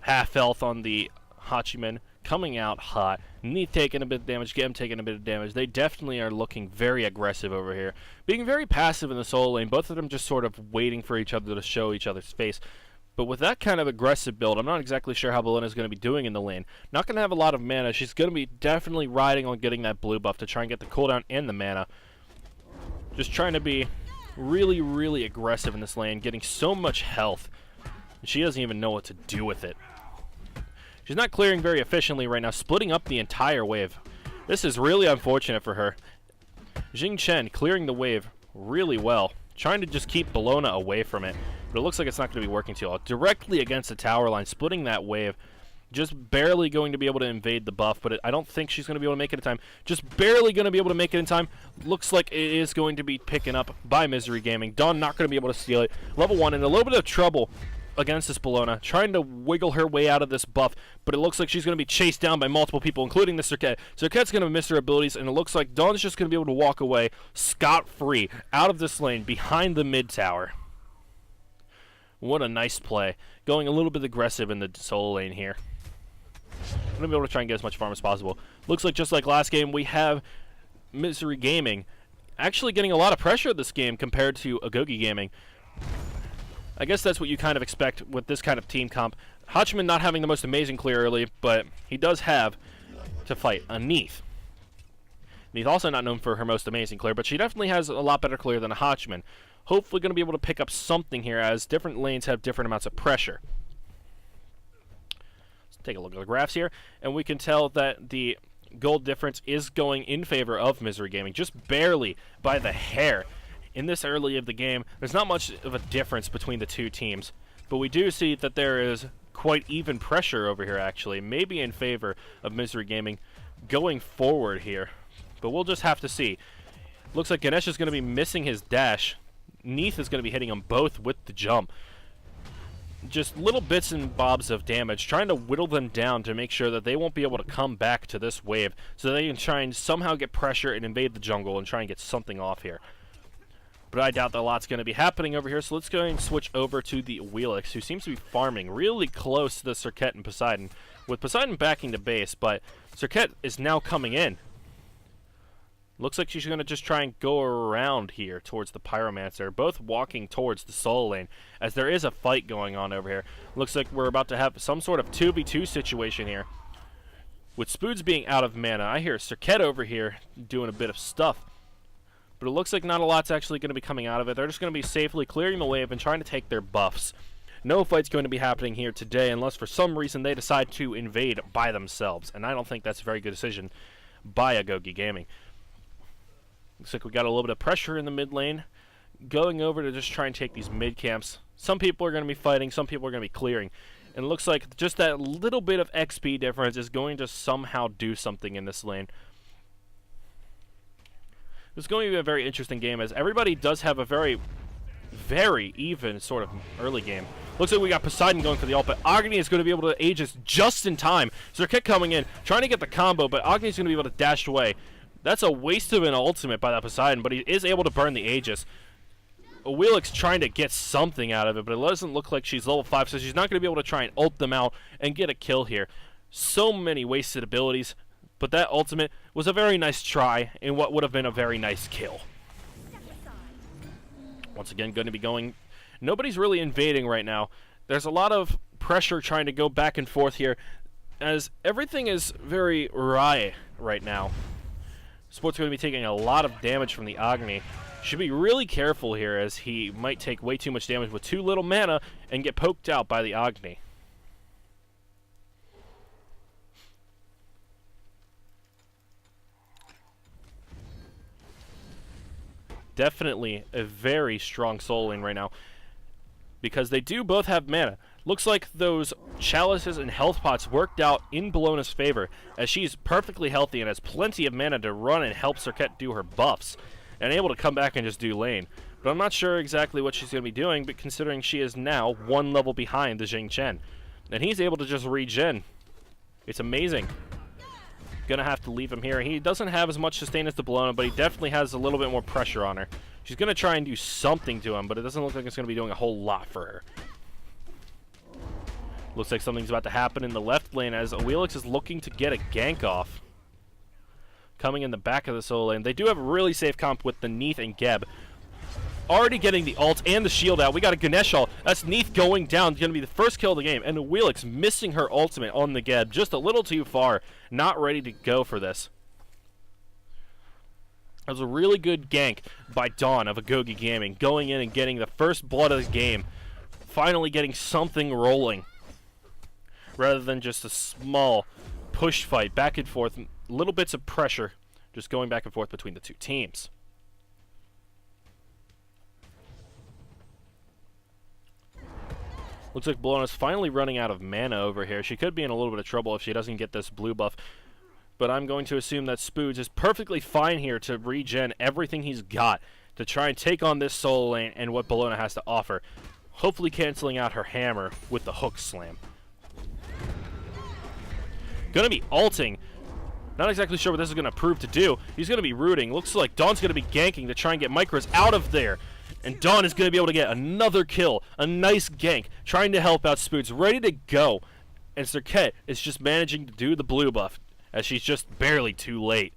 [SPEAKER 2] Half health on the Hachiman, coming out hot. Neath taking a bit of damage, Gem taking a bit of damage. They definitely are looking very aggressive over here. Being very passive in the solo lane, both of them just sort of waiting for each other to show each other's face. But with that kind of aggressive build, I'm not exactly sure how Bellona is going to be doing in the lane. Not going to have a lot of mana. She's going to be definitely riding on getting that blue buff to try and get the cooldown and the mana. Just trying to be really, really aggressive in this lane, getting so much health. She doesn't even know what to do with it. She's not clearing very efficiently right now, splitting up the entire wave. This is really unfortunate for her. Jing Chen clearing the wave really well, trying to just keep Bellona away from it. but it looks like it's not going to be working too well. Directly against the tower line, splitting that wave. Just barely going to be able to invade the buff, but I don't think she's going to be able to make it in time. Just barely going to be able to make it in time. Looks like it is going to be picking up by Misery Gaming. Dawn not going to be able to steal it. Level 1 in a little bit of trouble against this Bellona, trying to wiggle her way out of this buff, but it looks like she's going to be chased down by multiple people, including the Serket. Serket's going to miss her abilities, and it looks like Dawn's just going to be able to walk away scot-free out of this lane behind the mid tower. What a nice play. Going a little bit aggressive in the solo lane here. I'm going to be able to try and get as much farm as possible. Looks like just like last game, we have Misery Gaming actually getting a lot of pressure this game compared to Agoge Gaming. I guess that's what you kind of expect with this kind of team comp. Hotchman not having the most amazing clear early, but he does have to fight a Neith. Neith also not known for her most amazing clear, but she definitely has a lot better clear than a Hotchman. Hopefully going to be able to pick up something here as different lanes have different amounts of pressure. Take a look at the graphs here, and we can tell that the gold difference is going in favor of Misery Gaming, just barely by the hair. In this early of the game, there's not much of a difference between the two teams, but we do see that there is quite even pressure over here, actually, maybe in favor of Misery Gaming going forward here, but we'll just have to see. Looks like Ganesh is going to be missing his dash. Neith is going to be hitting them both with the jump. Just little bits and bobs of damage, trying to whittle them down to make sure that they won't be able to come back to this wave so they can try and somehow get pressure and invade the jungle and try and get something off here. But I doubt that a lot's going to be happening over here, so let's go and switch over to the Wheelix, who seems to be farming really close to the Serket and Poseidon, with Poseidon backing the base, but Serket is now coming in. Looks like she's going to just try and go around here towards the Pyromancer, both walking towards the solo lane, as there is a fight going on over here. Looks like we're about to have some sort of 2v2 situation here. With Spoods being out of mana, I hear Serket over here doing a bit of stuff. But it looks like not a lot's actually going to be coming out of it. They're just going to be safely clearing the wave and trying to take their buffs. No fight's going to be happening here today unless for some reason they decide to invade by themselves. And I don't think that's a very good decision by Agoge Gaming. Looks like we got a little bit of pressure in the mid lane. Going over to just try and take these mid camps. Some people are going to be fighting, some people are going to be clearing. And it looks like just that little bit of XP difference is going to somehow do something in this lane. It's going to be a very interesting game as everybody does have a very even sort of early game. Looks like we got Poseidon going for the ult, but Agni is going to be able to Aegis just in time. Serket coming in, trying to get the combo, but Agni's going to be able to dash away. That's a waste of an ultimate by that Poseidon, but he is able to burn the Aegis. Wheelix trying to get something out of it, but it doesn't look like she's level 5, so she's not going to be able to try and ult them out and get a kill here. So many wasted abilities, but that ultimate was a very nice try in what would have been a very nice kill. Once again, going to be going... Nobody's really invading right now. There's a lot of pressure trying to go back and forth here, as everything is very wry right now. Sport's going to be taking a lot of damage from the Agni. Should be really careful here as he might take way too much damage with too little mana and get poked out by the Agni. Definitely a very strong soul lane right now because they do both have mana. Looks like those chalices and health pots worked out in Bellona's favor as she's perfectly healthy and has plenty of mana to run and help Serket do her buffs and able to come back and just do lane. But I'm not sure exactly what she's going to be doing, but considering she is now one level behind the Jing Chen. And he's able to just regen. It's amazing. Gonna have to leave him here. He doesn't have as much sustain as the Bellona, but he definitely has a little bit more pressure on her. She's gonna try and do something to him, but it doesn't look like it's gonna be doing a whole lot for her. Looks like something's about to happen in the left lane as Wheelix is looking to get a gank off. Coming in the back of the solo lane. They do have a really safe comp with the Neith and Geb. Already getting the ult and the shield out. We got a Ganesh ult. That's Neith going down. Going to be the first kill of the game. And Wheelix missing her ultimate on the Geb. Just a little too far. Not ready to go for this. That was a really good gank by Dawn of Agoge Gaming. Going in and getting the first blood of the game. Finally getting something rolling. Rather than just a small push fight. Back and forth. Little bits of pressure. Just going back and forth between the two teams. Looks like Bologna's finally running out of mana over here. She could be in a little bit of trouble if she doesn't get this blue buff. But I'm going to assume that Spoods is perfectly fine here to regen everything he's got to try and take on this solo lane and what Bologna has to offer. Hopefully canceling out her hammer with the hook slam. Gonna be ulting. Not exactly sure what this is going to prove to do. He's going to be rooting. Looks like Dawn's going to be ganking to try and get Micros out of there. And Dawn is going to be able to get another kill. A nice gank. Trying to help out Spoods. Ready to go. And Serket is just managing to do the blue buff, as she's just barely too late.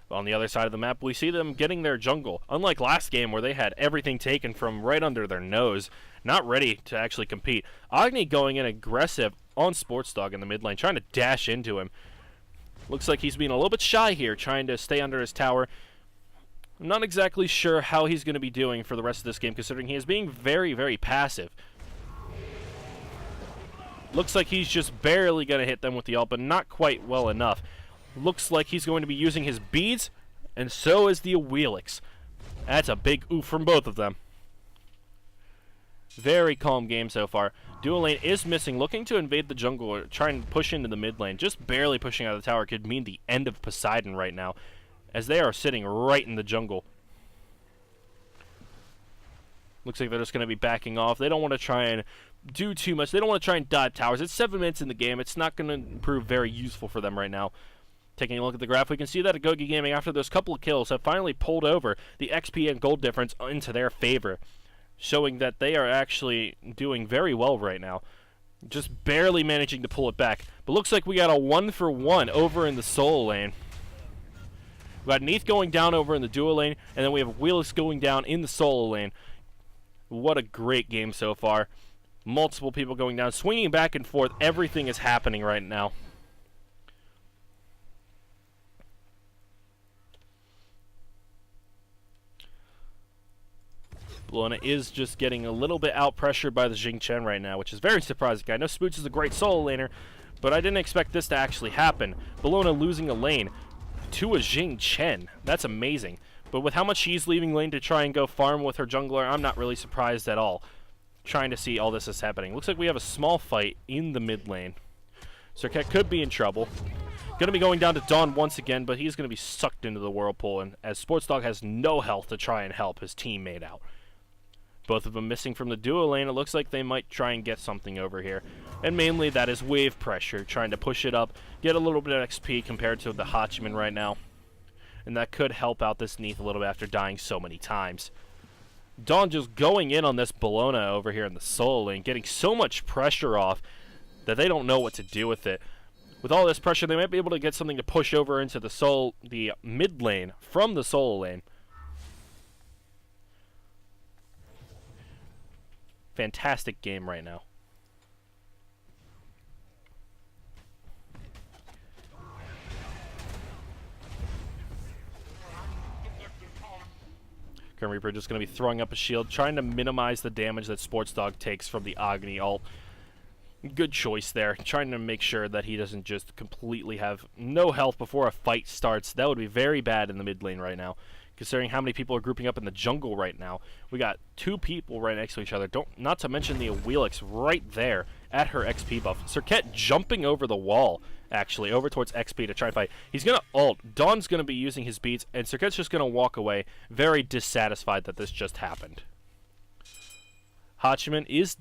[SPEAKER 2] On the other side of the map, we see them getting their jungle. Unlike last game where they had everything taken from right under their nose. Not ready to actually compete. Agni going in aggressive on Sportsdog in the mid lane. Trying to dash into him. Looks like he's being a little bit shy here, trying to stay under his tower. I'm not exactly sure how he's going to be doing for the rest of this game, considering he is being very, very passive. Looks like he's just barely going to hit them with the ult, but not quite well enough. Looks like he's going to be using his beads, and so is the Awilix. That's a big oof from both of them. Very calm game so far. Dual lane is missing, looking to invade the jungle or try and push into the mid lane. Just barely pushing out of the tower could mean the end of Poseidon right now, as they are sitting right in the jungle. Looks like they're just going to be backing off. They don't want to try and do too much. They don't want to try and dive towers. It's 7 minutes in the game. It's not going to prove very useful for them right now. Taking a look at the graph, we can see that Agoge Gaming, after those couple of kills, have finally pulled over the XP and gold difference into their favor, showing that they are actually doing very well right now. Just barely managing to pull it back. But looks like we got a 1-for-1 over in the solo lane. We got Neath going down over in the dual lane, and then we have Wheelix going down in the solo lane. What a great game so far. Multiple people going down, swinging back and forth. Everything is happening right now. Bologna is just getting a little bit out-pressured by the Jing Chen right now, which is very surprising. I know Spoots is a great solo laner, but I didn't expect this to actually happen. Bologna losing a lane to a Jing Chen. That's amazing. But with how much she's leaving lane to try and go farm with her jungler, I'm not really surprised at all. Trying to see all this is happening. Looks like we have a small fight in the mid lane. Serket could be in trouble. Going to be going down to Dawn once again, but he's going to be sucked into the whirlpool, and as Sportsdog has no health to try and help his teammate out. Both of them missing from the duo lane. It looks like they might try and get something over here. And mainly that is wave pressure, trying to push it up, get a little bit of XP compared to the Hachiman right now. And that could help out this Neath a little bit after dying so many times. Dawn just going in on this Bologna over here in the solo lane, getting so much pressure off that they don't know what to do with it. With all this pressure, they might be able to get something to push over into the mid lane from the solo lane. Fantastic game right now. Grim Reaper just going to be throwing up a shield, trying to minimize the damage that Sportsdog takes from the Agni ult. Good choice there, trying to make sure that he doesn't just completely have no health before a fight starts. That would be very bad in the mid lane right now, considering how many people are grouping up in the jungle right now. We got 2 people right next to each other, not to mention the Awilix right there at her XP buff. Serket jumping over the wall, actually, over towards XP to try and fight. He's going to ult. Dawn's going to be using his beats, and Serket's just going to walk away, very dissatisfied that this just happened. Hachiman is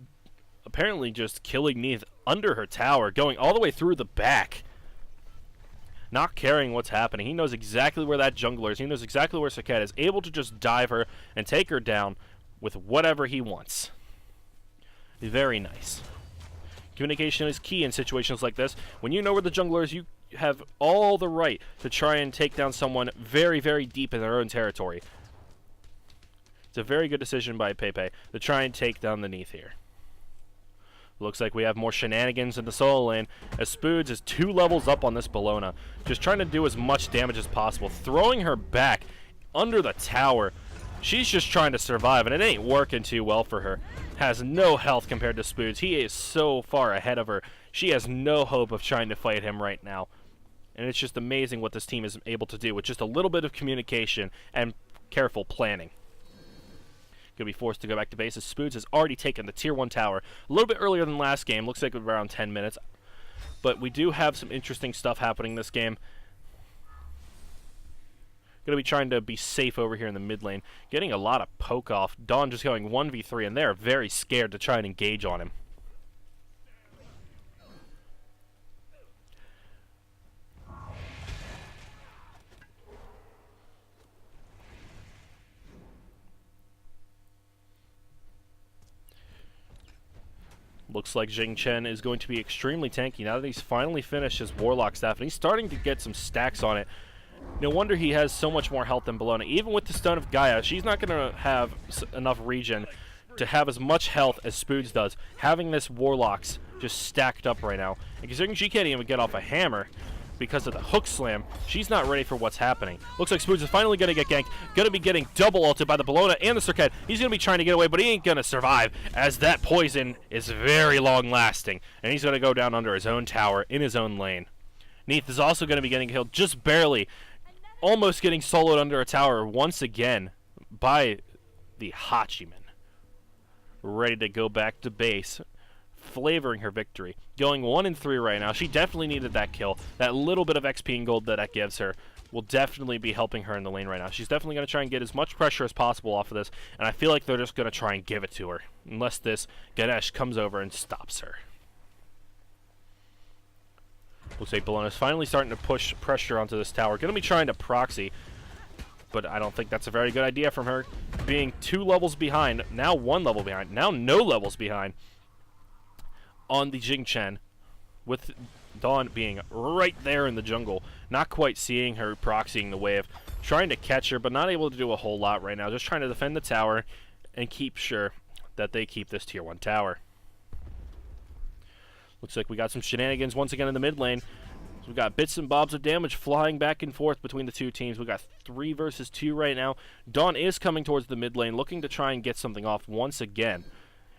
[SPEAKER 2] apparently just killing Neath under her tower, going all the way through the back. Not caring what's happening. He knows exactly where that jungler is. He knows exactly where Serket is. Able to just dive her and take her down with whatever he wants. Very nice. Communication is key in situations like this. When you know where the jungler is, you have all the right to try and take down someone very, very deep in their own territory. It's a very good decision by Pepe to try and take down the Neath here. Looks like we have more shenanigans in the solo lane, as Spoods is 2 levels up on this Bologna, just trying to do as much damage as possible, throwing her back under the tower. She's just trying to survive, and it ain't working too well for her. Has no health compared to Spoods. He is so far ahead of her. She has no hope of trying to fight him right now. And it's just amazing what this team is able to do with just a little bit of communication and careful planning. to be forced to go back to base as Spoods has already taken the Tier 1 tower a little bit earlier than last game. Looks like around 10 minutes. But we do have some interesting stuff happening this game. Going to be trying to be safe over here in the mid lane. Getting a lot of poke off. Dawn just going 1v3, and they're very scared to try and engage on him. Looks like Jing Chen is going to be extremely tanky now that he's finally finished his Warlock staff, and he's starting to get some stacks on it. No wonder he has so much more health than Bologna. Even with the Stone of Gaia, she's not going to have enough regen to have as much health as Spoods does. Having this Warlocks just stacked up right now. And considering she can't even get off a hammer because of the hook slam, she's not ready for what's happening. Looks like Spoods is finally going to get ganked. Going to be getting double ulted by the Bologna and the Circuit. He's going to be trying to get away, but he ain't going to survive as that poison is very long lasting. And he's going to go down under his own tower in his own lane. Neath is also going to be getting killed just barely. Almost getting soloed under a tower once again by the Hachiman. Ready to go back to base, flavoring her victory. Going 1-3 right now. She definitely needed that kill. That little bit of XP and gold that gives her will definitely be helping her in the lane right now. She's definitely going to try and get as much pressure as possible off of this, and I feel like they're just going to try and give it to her, unless this Ganesh comes over and stops her. Looks like Bologna's finally starting to push pressure onto this tower. Going to be trying to proxy, but I don't think that's a very good idea from her. Being 2 levels behind, now 1 level behind, now no levels behind on the Jing Chen, with Dawn being right there in the jungle. Not quite seeing her proxying the wave. Trying to catch her, but not able to do a whole lot right now. Just trying to defend the tower and keep sure that they keep this Tier 1 tower. Looks like we got some shenanigans once again in the mid lane. So we got bits and bobs of damage flying back and forth between the two teams. We got 3 versus 2 right now. Dawn is coming towards the mid lane, looking to try and get something off once again.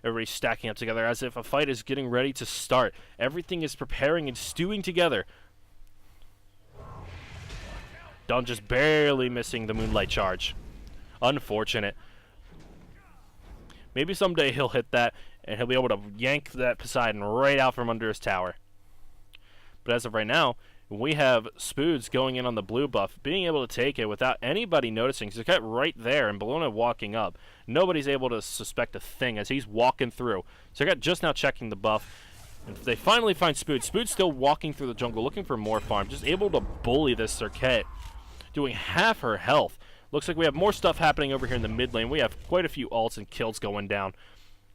[SPEAKER 2] Everybody's stacking up together as if a fight is getting ready to start. Everything is preparing and stewing together. Dawn just barely missing the Moonlight Charge. Unfortunate. Maybe someday he'll hit that, and he'll be able to yank that Poseidon right out from under his tower. But as of right now, we have Spoods going in on the blue buff, being able to take it without anybody noticing. He's got right there, and Bologna walking up. Nobody's able to suspect a thing as he's walking through. So I got just now checking the buff. And they finally find Spoods. Spoods still walking through the jungle, looking for more farm. Just able to bully this Circuit, doing half her health. Looks like we have more stuff happening over here in the mid lane. We have quite a few ults and kills going down.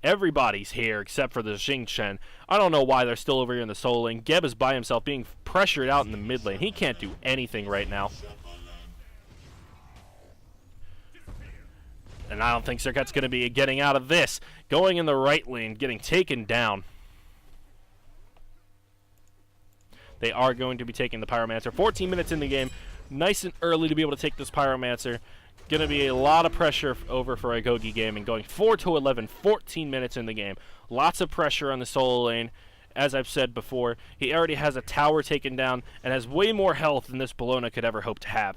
[SPEAKER 2] Everybody's here except for the Jing Chen. I don't know why they're still over here in the solo lane. Geb is by himself being pressured out in the mid lane. He can't do anything right now. And I don't think Circuit's going to be getting out of this. Going in the right lane, getting taken down. They are going to be taking the Pyromancer. 14 minutes in the game. Nice and early to be able to take this Pyromancer. Going to be a lot of pressure over for Agoge Gaming, going 4-11, 14 minutes in the game. Lots of pressure on the solo lane. As I've said before, he already has a tower taken down and has way more health than this Bologna could ever hope to have.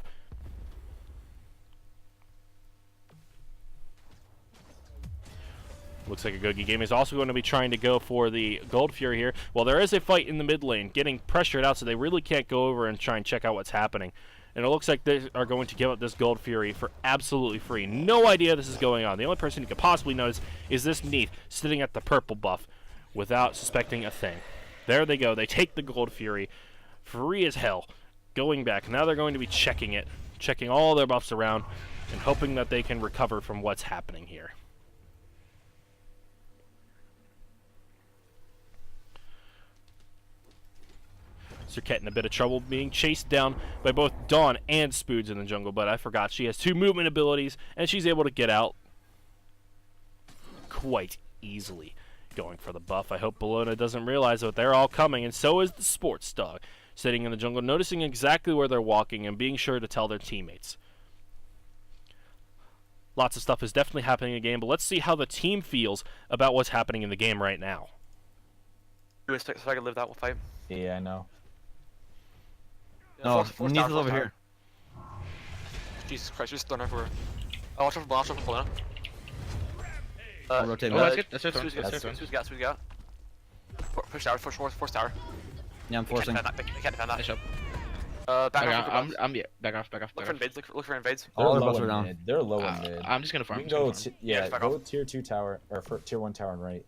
[SPEAKER 2] Looks like Agoge Gaming is also going to be trying to go for the Gold Fury here. Well, there is a fight in the mid lane, getting pressured out, so they really can't go over and try and check out what's happening. And it looks like they are going to give up this Gold Fury for absolutely free. No idea this is going on. The only person who could possibly notice is this Neath sitting at the purple buff without suspecting a thing. There they go. They take the Gold Fury. Free as hell. Going back. Now they're going to be checking it. Checking all their buffs around and hoping that they can recover from what's happening here. Circuit in a bit of trouble being chased down by both Dawn and Spoods in the jungle, but I forgot she has 2 movement abilities, and she's able to get out quite easily. Going for the buff. I hope Bologna doesn't realize that they're all coming, and so is the sports dog, sitting in the jungle, noticing exactly where they're walking and being sure to tell their teammates. Lots of stuff is definitely happening in the game, but let's see how the team feels about what's happening in the game right now.
[SPEAKER 3] Do it so I can live that fight.
[SPEAKER 4] Yeah, I know.
[SPEAKER 3] Yeah,
[SPEAKER 4] No, Neath is over here.
[SPEAKER 3] Jesus Christ, you're just done everywhere. I'll watch out for Bologna.
[SPEAKER 4] I'll rotate
[SPEAKER 5] Oh,
[SPEAKER 4] back.
[SPEAKER 5] that's good. That's
[SPEAKER 3] Sue's
[SPEAKER 5] good.
[SPEAKER 3] Sue's got. Push tower, force tower.
[SPEAKER 4] Yeah, I'm forcing.
[SPEAKER 3] They can't defend that.
[SPEAKER 5] Nice job.
[SPEAKER 3] Back
[SPEAKER 5] Okay,
[SPEAKER 3] off.
[SPEAKER 5] yeah, back off.
[SPEAKER 3] Look for invades. Look for invades.
[SPEAKER 6] They're
[SPEAKER 4] All our
[SPEAKER 6] low
[SPEAKER 4] buffs are
[SPEAKER 6] in
[SPEAKER 4] down.
[SPEAKER 6] mid. They're low in mid.
[SPEAKER 5] I'm just gonna farm.
[SPEAKER 6] We can go,
[SPEAKER 3] Yeah,
[SPEAKER 6] yeah,
[SPEAKER 3] just back
[SPEAKER 6] go
[SPEAKER 3] off.
[SPEAKER 6] tier 2 tower, or for tier 1 tower and right.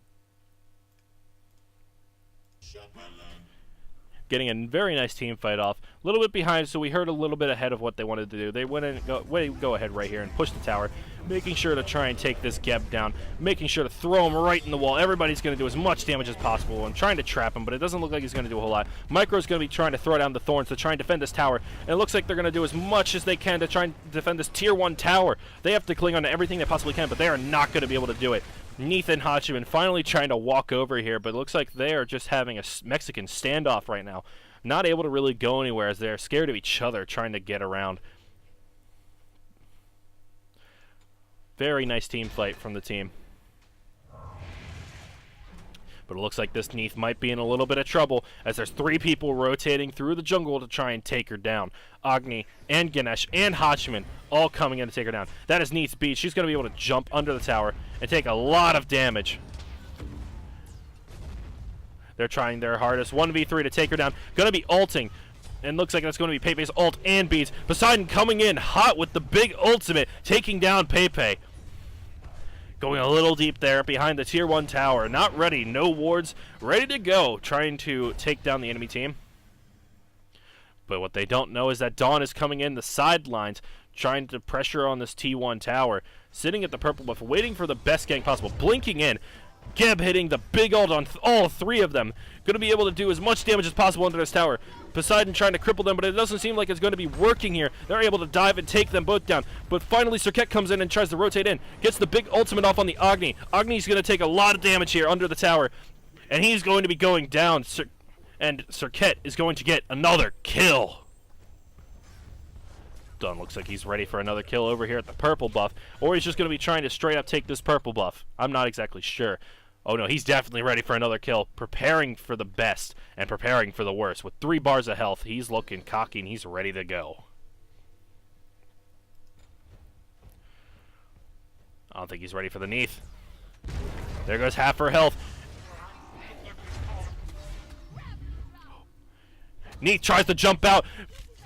[SPEAKER 2] Getting a very nice team fight off. A little bit behind, so we heard a little bit ahead of what they wanted to do. They went in, go ahead right here and push the tower, making sure to try and take this Geb down, making sure to throw him right in the wall. Everybody's going to do as much damage as possible. I'm trying to trap him, but it doesn't look like he's going to do a whole lot. Micro's going to be trying to throw down the thorns to try and defend this tower, and it looks like they're going to do as much as they can to try and defend this tier 1 tower. They have to cling on to everything they possibly can, but they are not going to be able to do it. Neith and Hachiman finally trying to walk over here, but it looks like they are just having a Mexican standoff right now. Not able to really go anywhere as they're scared of each other trying to get around. Very nice team fight from the team. But it looks like this Neith might be in a little bit of trouble as there's 3 people rotating through the jungle to try and take her down. Agni and Ganesh and Hachiman all coming in to take her down. That is Neith's beat. She's going to be able to jump under the tower and take a lot of damage. They're trying their hardest. 1v3 to take her down. Going to be ulting. And looks like that's going to be Pepe's ult and beats. Poseidon coming in hot with the big ultimate, taking down Pepe. Going a little deep there behind the tier 1 tower. Not ready. No wards. Ready to go. Trying to take down the enemy team. But what they don't know is that Dawn is coming in the sidelines, trying to pressure on this T1 tower. Sitting at the purple buff, waiting for the best gank possible. Blinking in. Geb hitting the big ult on all 3 of them. Going to be able to do as much damage as possible under this tower. Poseidon trying to cripple them, but it doesn't seem like it's going to be working here. They're able to dive and take them both down. But finally, Serket comes in and tries to rotate in. Gets the big ultimate off on the Agni. Agni's going to take a lot of damage here under the tower. And he's going to be going down. And Serket is going to get another kill. Dawn looks like he's ready for another kill over here at the purple buff. Or he's just going to be trying to straight up take this purple buff. I'm not exactly sure. Oh no, he's definitely ready for another kill. Preparing for the best and preparing for the worst. With 3 bars of health, he's looking cocky and he's ready to go. I don't think he's ready for the Neith. There goes half her health. Neith tries to jump out,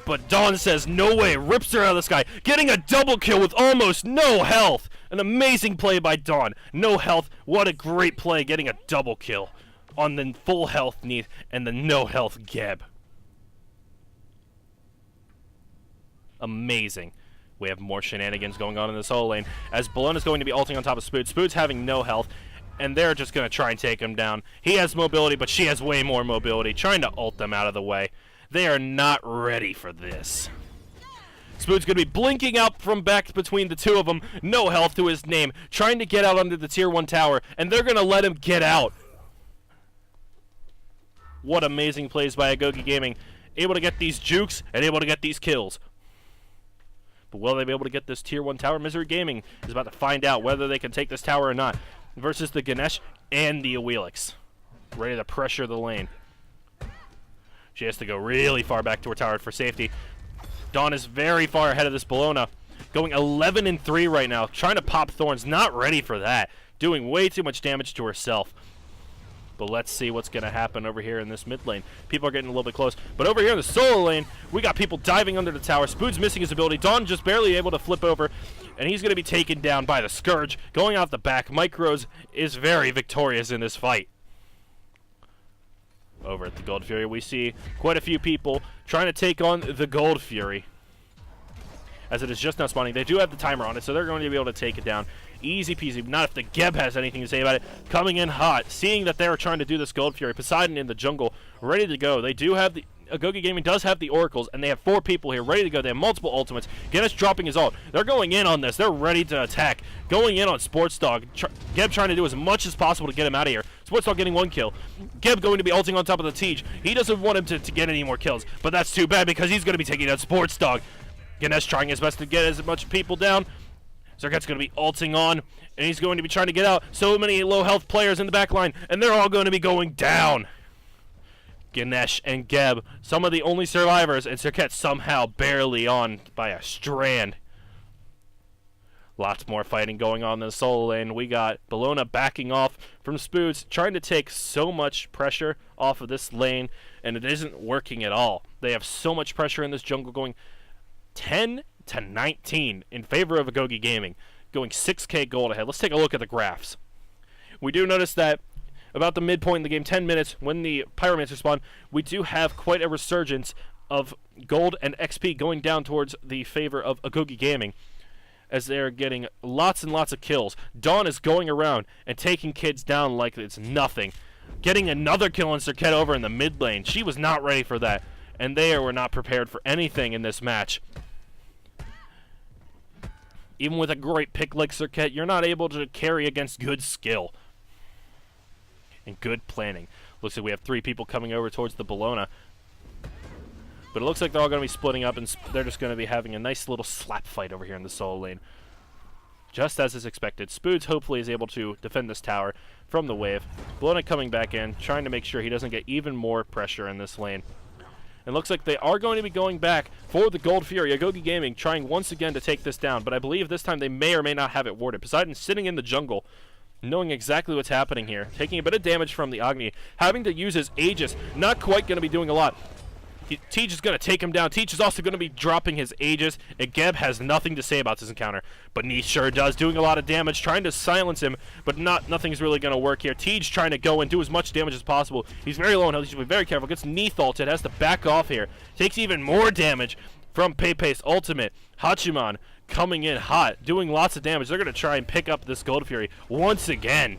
[SPEAKER 2] but Dawn says no way, rips her out of the sky, getting a double kill with almost no health. An amazing play by Dawn. No health, what a great play, getting a double kill on the full health Neith and the no health Geb. Amazing. We have more shenanigans going on in the solo lane as Bologna's going to be ulting on top of Spood. Spood's having no health, and they're just going to try and take him down. He has mobility, but she has way more mobility, trying to ult them out of the way. They are not ready for this. Spood's going to be blinking out from back between the 2 of them. No health to his name. Trying to get out under the tier 1 tower. And they're going to let him get out. What amazing plays by Agoge Gaming. Able to get these jukes and able to get these kills. But will they be able to get this tier 1 tower? Misery Gaming is about to find out whether they can take this tower or not. Versus the Ganesh and the Awelix. Ready to pressure the lane. She has to go really far back to her tower for safety. Dawn is very far ahead of this Bologna. Going 11-3 right now. Trying to pop thorns. Not ready for that. Doing way too much damage to herself. But let's see what's going to happen over here in this mid lane. People are getting a little bit close. But over here in the solo lane, we got people diving under the tower. Spood's missing his ability. Dawn just barely able to flip over. And he's going to be taken down by the Scourge. Going off the back, Micros is very victorious in this fight. Over at the Gold Fury, we see quite a few people trying to take on the Gold Fury. As it is just now spawning. They do have the timer on it, so they're going to be able to take it down. Easy peasy. Not if the Geb has anything to say about it. Coming in hot. Seeing that they're trying to do this Gold Fury. Poseidon in the jungle, ready to go. They do have the... Agoge Gaming does have the Oracles, and they have 4 people here ready to go. They have multiple ultimates. Ganesh dropping his ult. They're going in on this. They're ready to attack. Going in on Sports Dog. Geb trying to do as much as possible to get him out of here. Sports Dog getting 1 kill. Geb going to be ulting on top of the Tej. He doesn't want him to get any more kills, but that's too bad because he's going to be taking out Sports Dog. Ganesh trying his best to get as much people down. Serket's going to be ulting on, and he's going to be trying to get out. So many low health players in the back line, and they're all going to be going down. Ganesh and Geb, some of the only survivors, and Serket somehow barely on by a strand. Lots more fighting going on in the solo lane. We got Bologna backing off from Spoods, trying to take so much pressure off of this lane, and it isn't working at all. They have so much pressure in this jungle, going 10 to 19 in favor of Agoge Gaming, going 6k gold ahead. Let's take a look at the graphs. We do notice that about the midpoint in the game, 10 minutes, when the Pyromancer spawn, we do have quite a resurgence of gold and XP going down towards the favor of Agoge Gaming, as they're getting lots and lots of kills. Dawn is going around and taking kids down like it's nothing. Getting another kill on Serket over in the mid lane. She was not ready for that, and they were not prepared for anything in this match. Even with a great pick like Serket, you're not able to carry against good skill and good planning. Looks like we have 3 people coming over towards the Bologna. But it looks like they're all going to be splitting up, and they're just going to be having a nice little slap fight over here in the solo lane. Just as is expected. Spoods hopefully is able to defend this tower from the wave. Bologna coming back in, trying to make sure he doesn't get even more pressure in this lane. It looks like they are going to be going back for the Gold Fury. Agoge Gaming trying once again to take this down, but I believe this time they may or may not have it warded. Poseidon sitting in the jungle, knowing exactly what's happening here. Taking a bit of damage from the Agni, having to use his Aegis. Not quite going to be doing a lot. Teej is going to take him down. Teej is also going to be dropping his Aegis, and Geb has nothing to say about this encounter. But Neith sure does, doing a lot of damage, trying to silence him, but nothing's really going to work here. Teej trying to go and do as much damage as possible. He's very low on health, he should be very careful. Gets Neith ulted, has to back off here. Takes even more damage from Pepe's ultimate. Hachiman coming in hot, doing lots of damage. They're going to try and pick up this Gold Fury once again.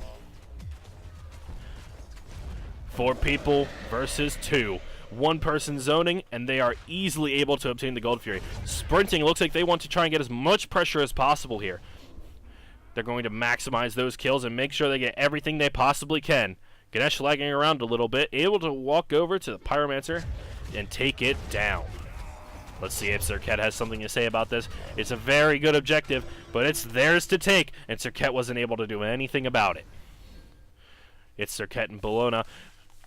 [SPEAKER 2] 4 people versus 2. 1 person zoning, and they are easily able to obtain the Gold Fury. Sprinting looks like they want to try and get as much pressure as possible here. They're going to maximize those kills and make sure they get everything they possibly can. Ganesh lagging around a little bit, able to walk over to the Pyromancer and take it down. Let's see if Serket has something to say about this. It's a very good objective, but it's theirs to take, and Serket wasn't able to do anything about it. It's Serket and Bologna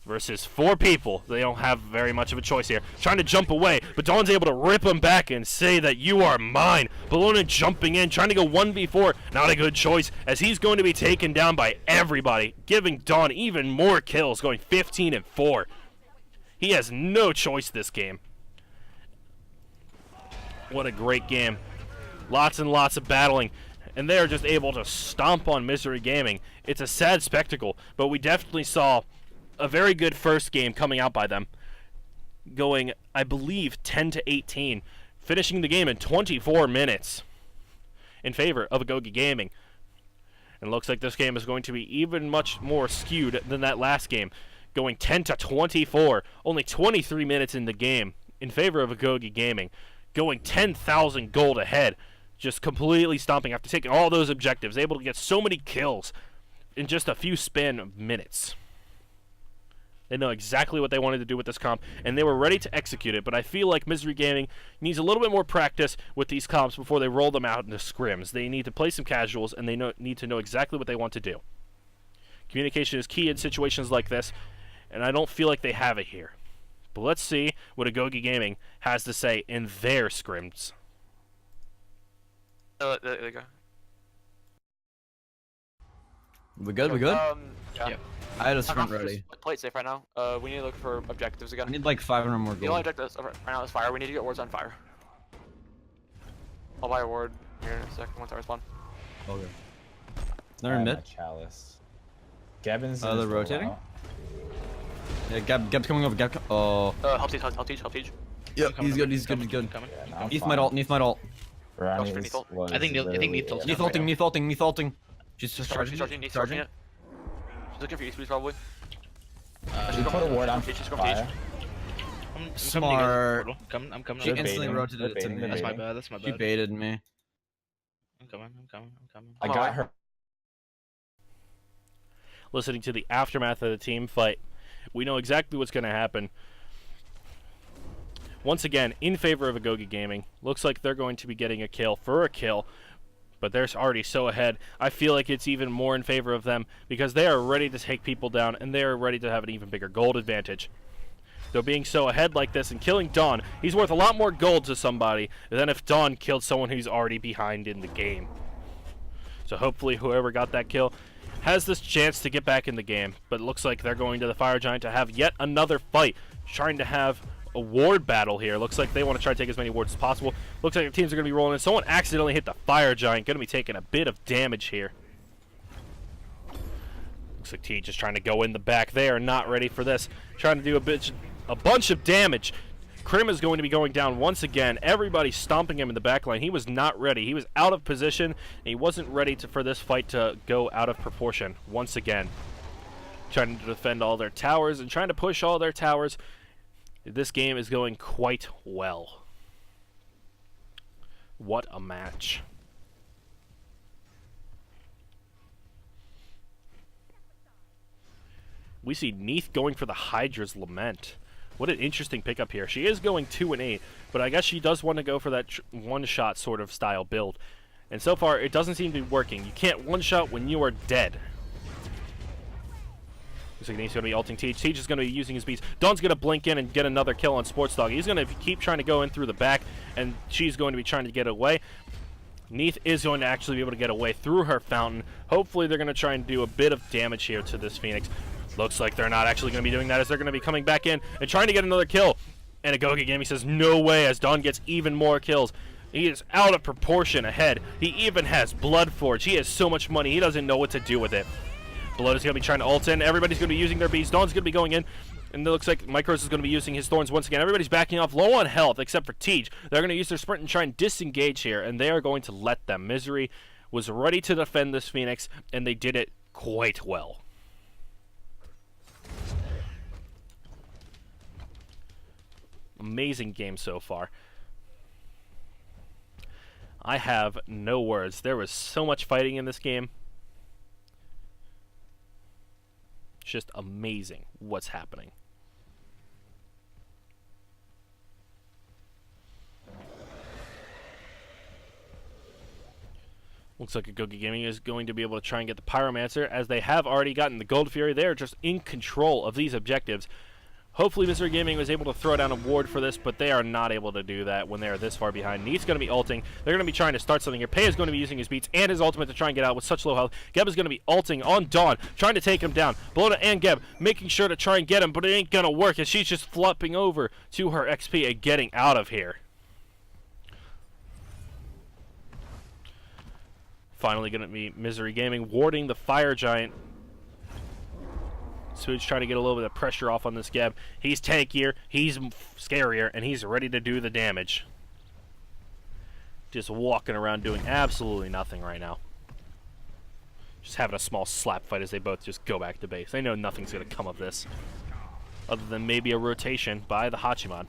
[SPEAKER 2] versus 4 people. They don't have very much of a choice here. Trying to jump away, but Dawn's able to rip him back and say that you are mine. Bologna jumping in, trying to go 1v4. Not a good choice, as he's going to be taken down by everybody, giving Dawn even more kills, going 15 and 4. He has no choice this game. What a great game. Lots and lots of battling, and they are just able to stomp on Misery Gaming. It's a sad spectacle, but we definitely saw a very good first game coming out by them, going, I believe, 10 to 18, finishing the game in 24 minutes in favor of Agoge Gaming. And it looks like this game is going to be even much more skewed than that last game, going 10 to 24, only 23 minutes in the game in favor of Agoge Gaming, going 10,000 gold ahead, just completely stomping after taking all those objectives, able to get so many kills in just a few span of minutes. They know exactly what they wanted to do with this comp, and they were ready to execute it, but I feel like Misery Gaming needs a little bit more practice with these comps before they roll them out into scrims. They need to play some casuals, and they need to know exactly what they want to do. Communication is key in situations like this, and I don't feel like they have it here. But let's see what Agoge Gaming has to say in their scrims.
[SPEAKER 3] There you go.
[SPEAKER 4] We good? We good?
[SPEAKER 3] Yeah.
[SPEAKER 5] Yep.
[SPEAKER 4] I had a sprint
[SPEAKER 3] Just
[SPEAKER 4] ready.
[SPEAKER 3] play it safe right now. We need to look for objectives again.
[SPEAKER 4] I need like 500 more
[SPEAKER 3] The only
[SPEAKER 4] gold.
[SPEAKER 3] objective right now is fire. We need to get wards on fire. I'll buy a ward here in a second once I respawn.
[SPEAKER 4] Okay.
[SPEAKER 6] I
[SPEAKER 4] They're in
[SPEAKER 6] have
[SPEAKER 4] mid.
[SPEAKER 6] my chalice. Gavin's
[SPEAKER 4] They're
[SPEAKER 6] in his
[SPEAKER 4] rotating?
[SPEAKER 6] rollout.
[SPEAKER 4] Yeah, Gab's coming over. Gab. Oh.
[SPEAKER 3] Help teach.
[SPEAKER 4] Yep, he's good. He's good. He's good.
[SPEAKER 5] Coming.
[SPEAKER 6] Yeah, no, I'm
[SPEAKER 4] Neath
[SPEAKER 6] fine.
[SPEAKER 4] my ult. Neath my ult.
[SPEAKER 6] Ronnie's
[SPEAKER 3] Neath ult.
[SPEAKER 6] was
[SPEAKER 5] I think Neath
[SPEAKER 6] literally
[SPEAKER 5] ult's
[SPEAKER 6] it.
[SPEAKER 4] Neath
[SPEAKER 5] right
[SPEAKER 4] ulting.
[SPEAKER 5] now.
[SPEAKER 4] Neath ulting. She's just
[SPEAKER 3] She's
[SPEAKER 4] charging.
[SPEAKER 3] Neath charging it. She's looking for you, probably.
[SPEAKER 6] She put a ward on
[SPEAKER 3] She's going
[SPEAKER 6] fire.
[SPEAKER 5] I'm
[SPEAKER 4] Smart.
[SPEAKER 5] I'm coming.
[SPEAKER 4] She
[SPEAKER 6] They're
[SPEAKER 4] instantly
[SPEAKER 6] baiting.
[SPEAKER 4] rotated
[SPEAKER 6] They're
[SPEAKER 4] it to
[SPEAKER 6] baiting,
[SPEAKER 4] me.
[SPEAKER 6] they're
[SPEAKER 5] That's my
[SPEAKER 6] baiting.
[SPEAKER 5] bad. That's my
[SPEAKER 4] She
[SPEAKER 5] bad.
[SPEAKER 4] baited me.
[SPEAKER 5] I'm coming.
[SPEAKER 6] I
[SPEAKER 3] Oh,
[SPEAKER 6] got
[SPEAKER 3] alright.
[SPEAKER 6] her.
[SPEAKER 2] Listening to the aftermath of the team fight, we know exactly what's going to happen. Once again, in favor of Agoge Gaming. Looks like they're going to be getting a kill for a kill, but they're already so ahead. I feel like it's even more in favor of them because they are ready to take people down, and they are ready to have an even bigger gold advantage. Though being so ahead like this and killing Dawn, he's worth a lot more gold to somebody than if Dawn killed someone who's already behind in the game. So hopefully whoever got that kill has this chance to get back in the game. But it looks like they're going to the Fire Giant to have yet another fight, trying to have a ward battle here. Looks like they want to try to take as many wards as possible. Looks like the teams are going to be rolling in. Someone accidentally hit the Fire Giant. Going to be taking a bit of damage here. Looks like T just trying to go in the back. They are not ready for this. Trying to do a bunch of damage. Krim is going to be going down once again. Everybody's stomping him in the back line. He was not ready. He was out of position, and he wasn't ready for this fight to go out of proportion once again. Trying to defend all their towers and trying to push all their towers. This game is going quite well. What a match. We see Neith going for the Hydra's Lament. What an interesting pickup here. She is going 2-8, but I guess she does want to go for that one-shot sort of style build. And so far, it doesn't seem to be working. You can't one-shot when you are dead. Looks like Neith's going to be ulting Teach. Teach is going to be using his beats. Dawn's going to blink in and get another kill on Sports Dog. He's going to keep trying to go in through the back, and she's going to be trying to get away. Neith is going to actually be able to get away through her fountain. Hopefully, they're going to try and do a bit of damage here to this Phoenix. Looks like they're not actually going to be doing that, as they're going to be coming back in and trying to get another kill. And Agoge Gaming says, no way, as Dawn gets even more kills. He is out of proportion ahead. He even has Bloodforge. He has so much money, he doesn't know what to do with it. Blood is going to be trying to ult in. Everybody's going to be using their bees. Dawn's going to be going in. And it looks like Micros is going to be using his thorns once again. Everybody's backing off low on health, except for Teach. They're going to use their sprint and try and disengage here, and they are going to let them. Misery was ready to defend this Phoenix, and they did it quite well. Amazing game so far. I have no words. There was so much fighting in this game. Just amazing what's happening. Looks like Agoge Gaming is going to be able to try and get the Pyromancer, as they have already gotten the Gold Fury. They are just in control of these objectives. Hopefully Misery Gaming was able to throw down a ward for this, but they are not able to do that when they are this far behind. Neith's going to be ulting. They're going to be trying to start something here. Pei is going to be using his beats and his ultimate to try and get out with such low health. Geb is going to be ulting on Dawn, trying to take him down. Bolona and Geb making sure to try and get him, but it ain't going to work, as she's just flopping over to her XP and getting out of here. Finally going to be Misery Gaming warding the Fire Giant. Smooch trying to get a little bit of pressure off on this Geb. He's tankier, he's scarier, and he's ready to do the damage. Just walking around doing absolutely nothing right now. Just having a small slap fight as they both just go back to base. They know nothing's going to come of this, other than maybe a rotation by the Hachiman.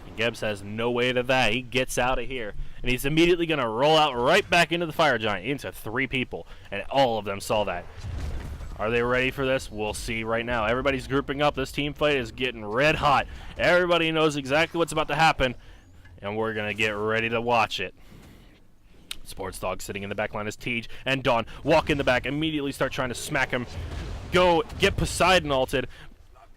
[SPEAKER 2] And Geb says no way to that. He gets out of here. And he's immediately going to roll out right back into the Fire Giant, into 3 people. And all of them saw that. Are they ready for this? We'll see right now. Everybody's grouping up. This team fight is getting red hot. Everybody knows exactly what's about to happen. And we're going to get ready to watch it. Sports Dog sitting in the back line as Tej and Dawn walk in the back, immediately start trying to smack him. Go get Poseidon ulted.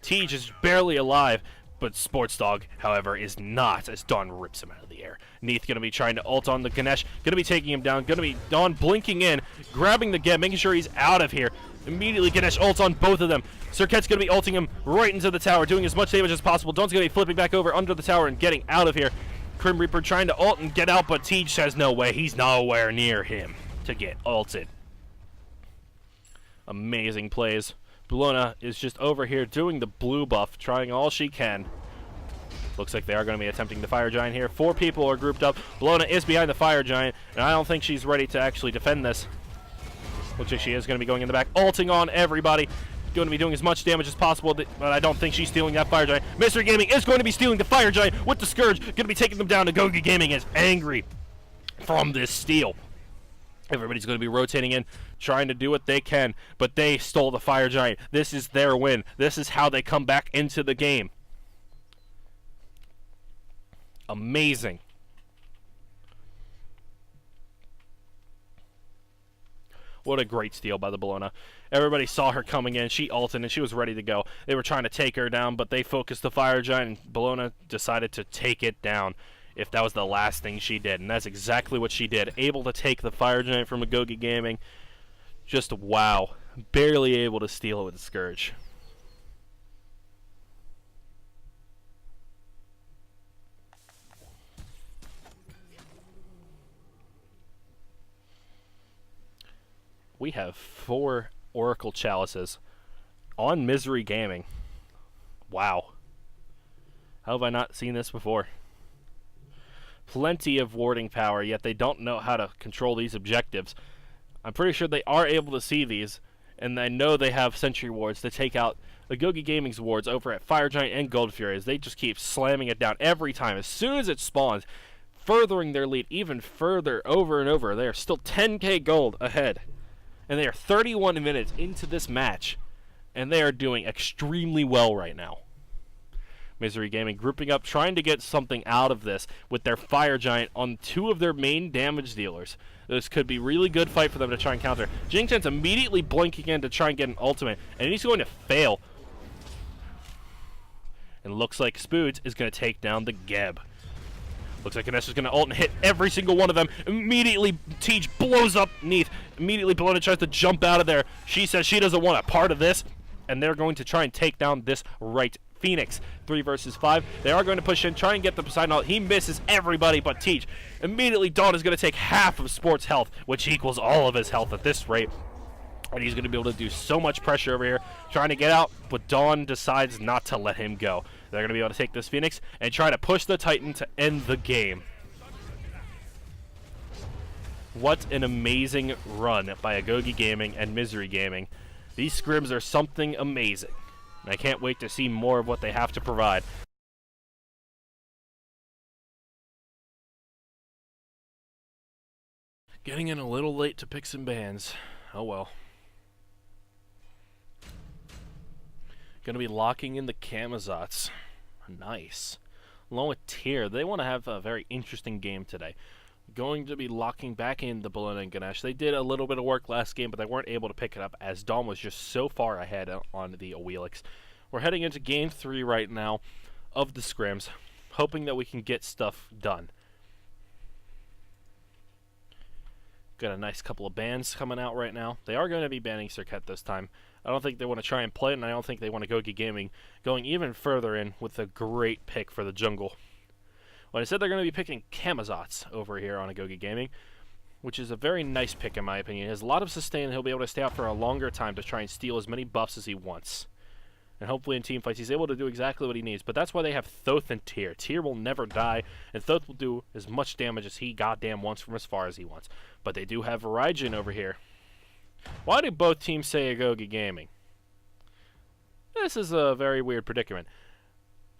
[SPEAKER 2] Tej is barely alive. But Sports Dog, however, is not, as Dawn rips him out of the air. Neith going to be trying to ult on the Ganesh, going to be taking him down, going to be Dawn blinking in, grabbing the Geb, making sure he's out of here. Immediately Ganesh ults on both of them. Serket's going to be ulting him right into the tower, doing as much damage as possible. Dawn's going to be flipping back over under the tower and getting out of here. Grim Reaper trying to ult and get out, but Tej says no way. He's nowhere near him to get ulted. Amazing plays. Bolona is just over here doing the blue buff, trying all she can. Looks like they are going to be attempting the Fire Giant here. 4 people are grouped up. Bolona is behind the Fire Giant, and I don't think she's ready to actually defend this. Looks like she is going to be going in the back, ulting on everybody. Going to be doing as much damage as possible, but I don't think she's stealing that Fire Giant. Mystery Gaming is going to be stealing the Fire Giant with the Scourge. Going to be taking them down. Agoge Gaming is angry from this steal. Everybody's going to be rotating in, trying to do what they can, but they stole the Fire Giant. This is their win. This is how they come back into the game. Amazing. What a great steal by the Bolona. Everybody saw her coming in. She ulted and she was ready to go. They were trying to take her down, but they focused the Fire Giant, and Bolona decided to take it down. if that was the last thing she did. And that's exactly what she did. Able to take the Fire Giant from Agoge Gaming. Just wow. Barely able to steal it with the Scourge. We have 4 Oracle Chalices on Misery Gaming. Wow. How have I not seen this before? Plenty of warding power, yet they don't know how to control these objectives. I'm pretty sure they are able to see these, and I know they have Sentry Wards to take out Agoge Gaming's wards over at Fire Giant and Gold Fury, as they just keep slamming it down every time. As soon as it spawns, furthering their lead even further over and over. They are still 10k gold ahead. And they are 31 minutes into this match, and they are doing extremely well right now. Misery Gaming grouping up, trying to get something out of this with their Fire Giant on 2 of their main damage dealers. This could be a really good fight for them to try and counter. Jing Chen's immediately blinking in to try and get an ultimate, and he's going to fail. And looks like Spoods is going to take down the Geb. Looks like Ganesh is going to ult and hit every single one of them. Immediately, Teach blows up Neath. Immediately, Bologna tries to jump out of there. She says she doesn't want a part of this. And they're going to try and take down this right Phoenix. 3 versus 5. They are going to push in, try and get the Poseidon ult. He misses everybody but Teach. Immediately, Dawn is going to take half of Sport's health, which equals all of his health at this rate. And he's going to be able to do so much pressure over here, trying to get out, but Dawn decides not to let him go. They're going to be able to take this Phoenix and try to push the Titan to end the game. What an amazing run by Agoge Gaming and Misery Gaming. These scrims are something amazing, and I can't wait to see more of what they have to provide. Getting in a little late to pick some bans. Oh well. Going to be locking in the Camazotz. Nice. Along with Tyr, they want to have a very interesting game today. Going to be locking back in the Bologna and Ganesh. They did a little bit of work last game, but they weren't able to pick it up as Dom was just so far ahead on the Awelix. We're heading into Game 3 right now of the scrims, hoping that we can get stuff done. Got a nice couple of bans coming out right now. They are going to be banning Circuit this time. I don't think they want to try and play it, and I don't think they want to go get gaming going even further in with a great pick for the jungle. Well, I said they're going to be picking Camazotz over here on Agoge Gaming, which is a very nice pick in my opinion. He has a lot of sustain, and he'll be able to stay out for a longer time to try and steal as many buffs as he wants. And hopefully in team fights he's able to do exactly what he needs. But that's why they have Thoth and Tyr. Tyr will never die, and Thoth will do as much damage as he goddamn wants from as far as he wants. But they do have Raijin over here. Why do both teams say Agoge Gaming? This is a very weird predicament.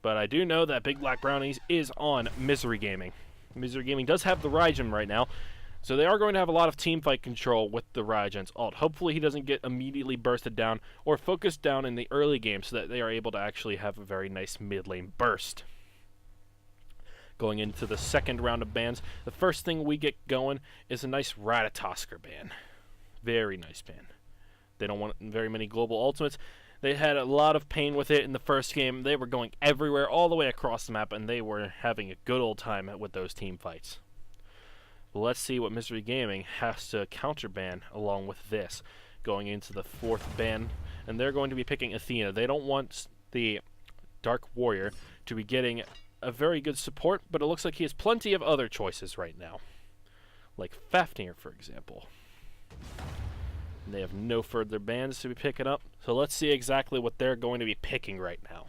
[SPEAKER 2] But I do know that Big Black Brownies is on Misery Gaming. Misery Gaming does have the Raijin right now, so they are going to have a lot of team fight control with the Raijin's ult. Hopefully he doesn't get immediately bursted down or focused down in the early game so that they are able to actually have a very nice mid lane burst. Going into the second round of bans, the first thing we get going is a nice Ratatoskr Ban. Very nice ban. They don't want very many global ultimates. They had a lot of pain with it in the first game. They were going everywhere, all the way across the map, and they were having a good old time with those team fights. But let's see what Misery Gaming has to counterban along with this. Going into the 4th ban, and they're going to be picking Athena. They don't want the Dark Warrior to be getting a very good support, but it looks like he has plenty of other choices right now. Like Fafnir, for example. And they have no further bans to be picking up, so let's see exactly what they're going to be picking right now.